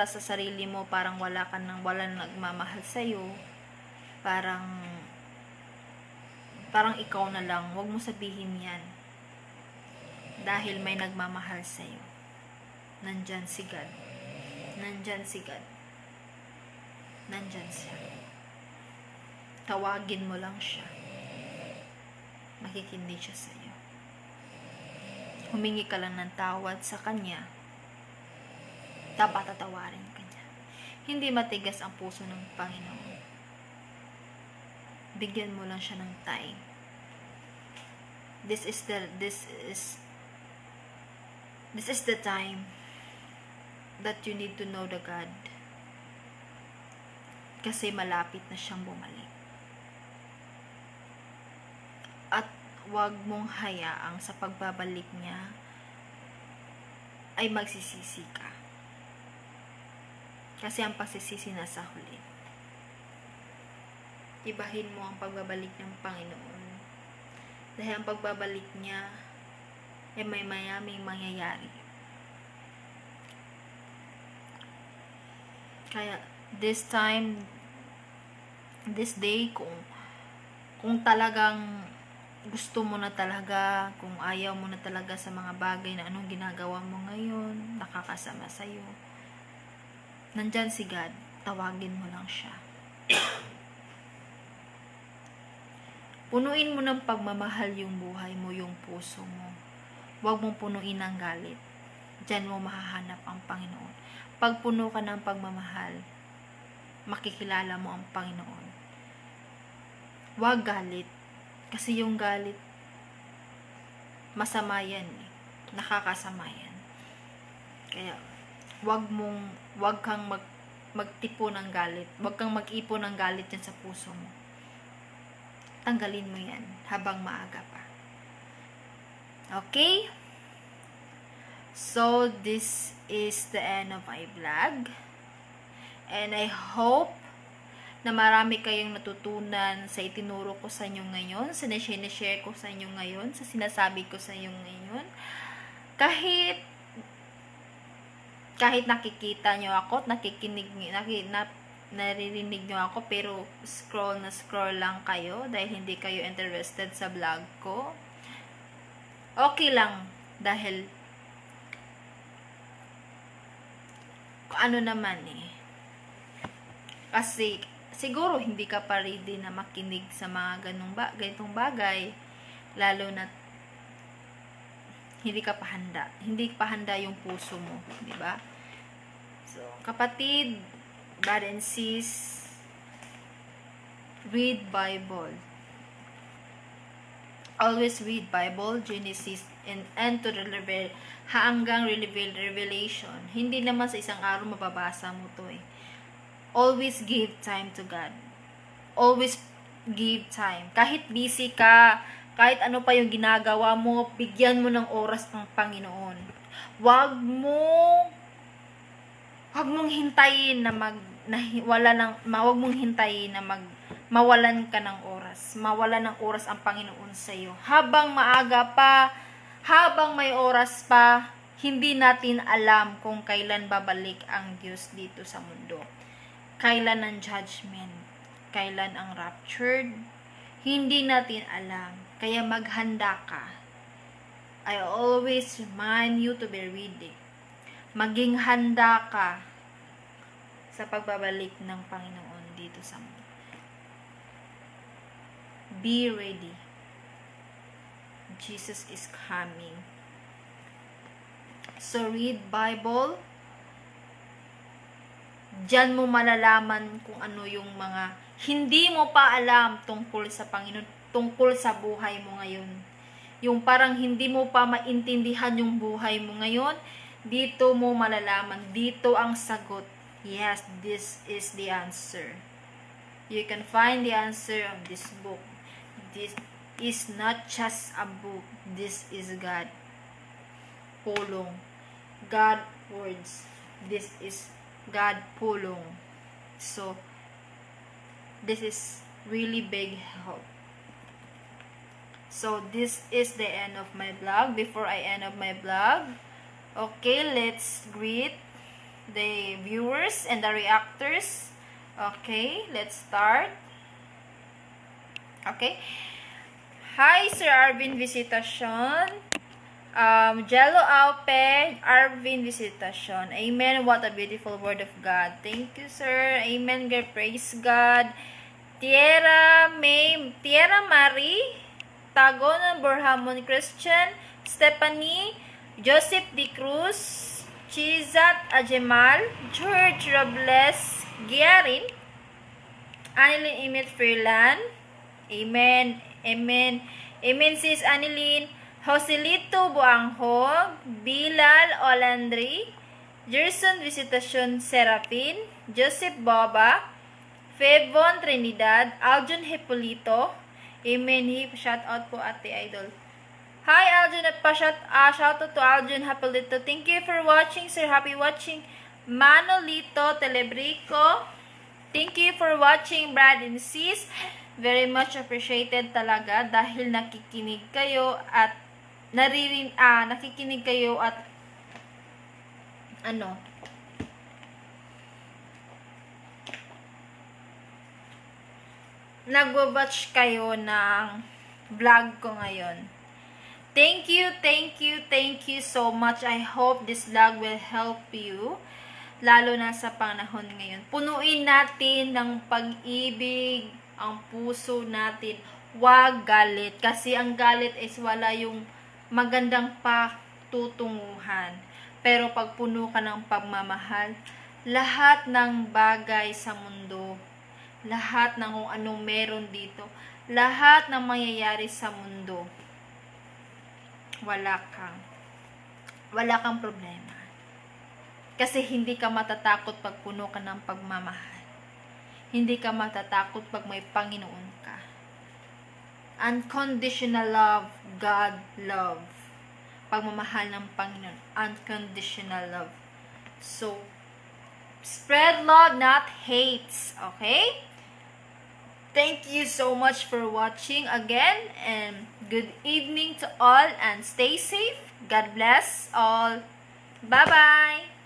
sa sarili mo, parang wala nagmamahal sa'yo, parang ikaw na lang, huwag mo sabihin yan. Dahil may nagmamahal sa'yo. Nandyan si God. Nandyan siya. Tawagin mo lang siya. Makikindi siya sa'yo. Humingi ka lang ng tawad sa Kanya. Dapat tatawarin ka niya. Hindi matigas ang puso ng Panginoon. Bigyan mo lang siya ng time. This is the time that you need to know the God. Kasi malapit na siyang bumalik. At wag mong hayaang sa pagbabalik niya ay magsisisi ka. Kasi ang pagsisisi nasa huli. Ibahin mo ang pagbabalik ng Panginoon. Dahil ang pagbabalik niya ay may mayaming mangyayari. Kaya this day, kung talagang gusto mo na talaga, kung ayaw mo na talaga sa mga bagay na anong ginagawa mo ngayon, nakakasama sa'yo, nandyan si God, tawagin mo lang siya. Punuin mo ng pagmamahal yung buhay mo, yung puso mo. Huwag mong punuin ng galit. Diyan mo mahahanap ang Panginoon. Pag puno ka ng pagmamahal, makikilala mo ang Panginoon. Huwag galit. Kasi yung galit, masama yan eh. Nakakasama yan. Kaya, huwag kang magtipo ng galit. Huwag kang mag-ipo ng galit yan sa puso mo. Tanggalin mo yan habang maaga pa. Okay? So, this is the end of my vlog. And I hope na marami kayong natutunan sa itinuro ko sa inyo ngayon, sa sinishare ko sa inyo ngayon, sa sinasabi ko sa inyo ngayon. Kahit nakikita nyo ako, naririnig nyo ako, pero scroll lang kayo dahil hindi kayo interested sa vlog ko. Okay lang, dahil ano naman eh. Kasi siguro hindi ka pa ready na makinig sa mga ganitong bagay, lalo na hindi pa handa yung puso mo, di ba? So, kapatid, brother and sis, read Bible. Always read Bible, Genesis and to hanggang Revelation. Hindi naman sa isang araw mababasa mo to eh. Always give time to God. Always give time. Kahit busy ka, kahit ano pa yung ginagawa mo, bigyan mo ng oras ng Panginoon. Wag mong hintayin na mawalan ka ng oras. Mawalan ng oras ang Panginoon sa iyo. Habang maaga pa, habang may oras pa, hindi natin alam kung kailan babalik ang Diyos dito sa mundo. Kailan ang judgment, kailan ang raptured, hindi natin alam. Kaya maghanda ka. I always remind you to be ready. Maging handa ka sa pagbabalik ng Panginoon dito sa mundo. Be ready. Jesus is coming. So read Bible. Diyan mo malalaman kung ano yung mga hindi mo pa alam tungkol sa Panginoon, tungkol sa buhay mo ngayon. Yung parang hindi mo pa maintindihan yung buhay mo ngayon, dito mo malalaman, dito ang sagot. Yes, this is the answer. You can find the answer of this book. This is not just a book. This is God. Pulong. God words. This is God pulong. So, this is really big help. So, this is the end of my vlog. Before I end of my vlog, okay, let's greet the viewers and the reactors. Okay, let's start. Okay. Hi, Sir Arvin Visitacion. Jello Alpe, Arvin Visitacion. Amen. What a beautiful word of God. Thank you, sir. Amen. God, praise God. Tierra Marie, Tagonon Borhamon Christian, Stephanie, Joseph D. Cruz, Chizat Ajemal, George Robles, Giarin, Annalyn Emmet Freeland. Amen. Amen. Amen, sis Anilin. Joselito Buanghog, Bilal Olandri, Gerson Visitasyon Serapin, Joseph Boba, Fevon Trinidad, Aljon Hipolito. Amen. Shout out po Ate Idol. Hi Aljon, shout out to Aljon Hipolito. Thank you for watching, sir. Happy watching. Manolito Telebrico. Thank you for watching, Brad and sis. Very much appreciated talaga dahil nakikinig kayo at nakikinig kayo at nagwa-watch kayo ng vlog ko ngayon. Thank you so much. I hope this vlog will help you, lalo na sa panahon ngayon. Punuin natin ng pag-ibig ang puso natin. Huwag galit. Kasi ang galit is wala yung magandang patutunguhan. Pero pag puno ka ng pagmamahal, lahat ng bagay sa mundo, lahat ng kung anong meron dito, lahat ng mangyayari sa mundo, wala kang problema. Kasi hindi ka matatakot pag puno ka ng pagmamahal. Hindi ka matatakot pag may Panginoon ka. Unconditional love, God love. Pagmamahal ng Panginoon, unconditional love. So, spread love, not hates. Okay? Thank you so much for watching again, and good evening to all, and stay safe. God bless all. Bye-bye.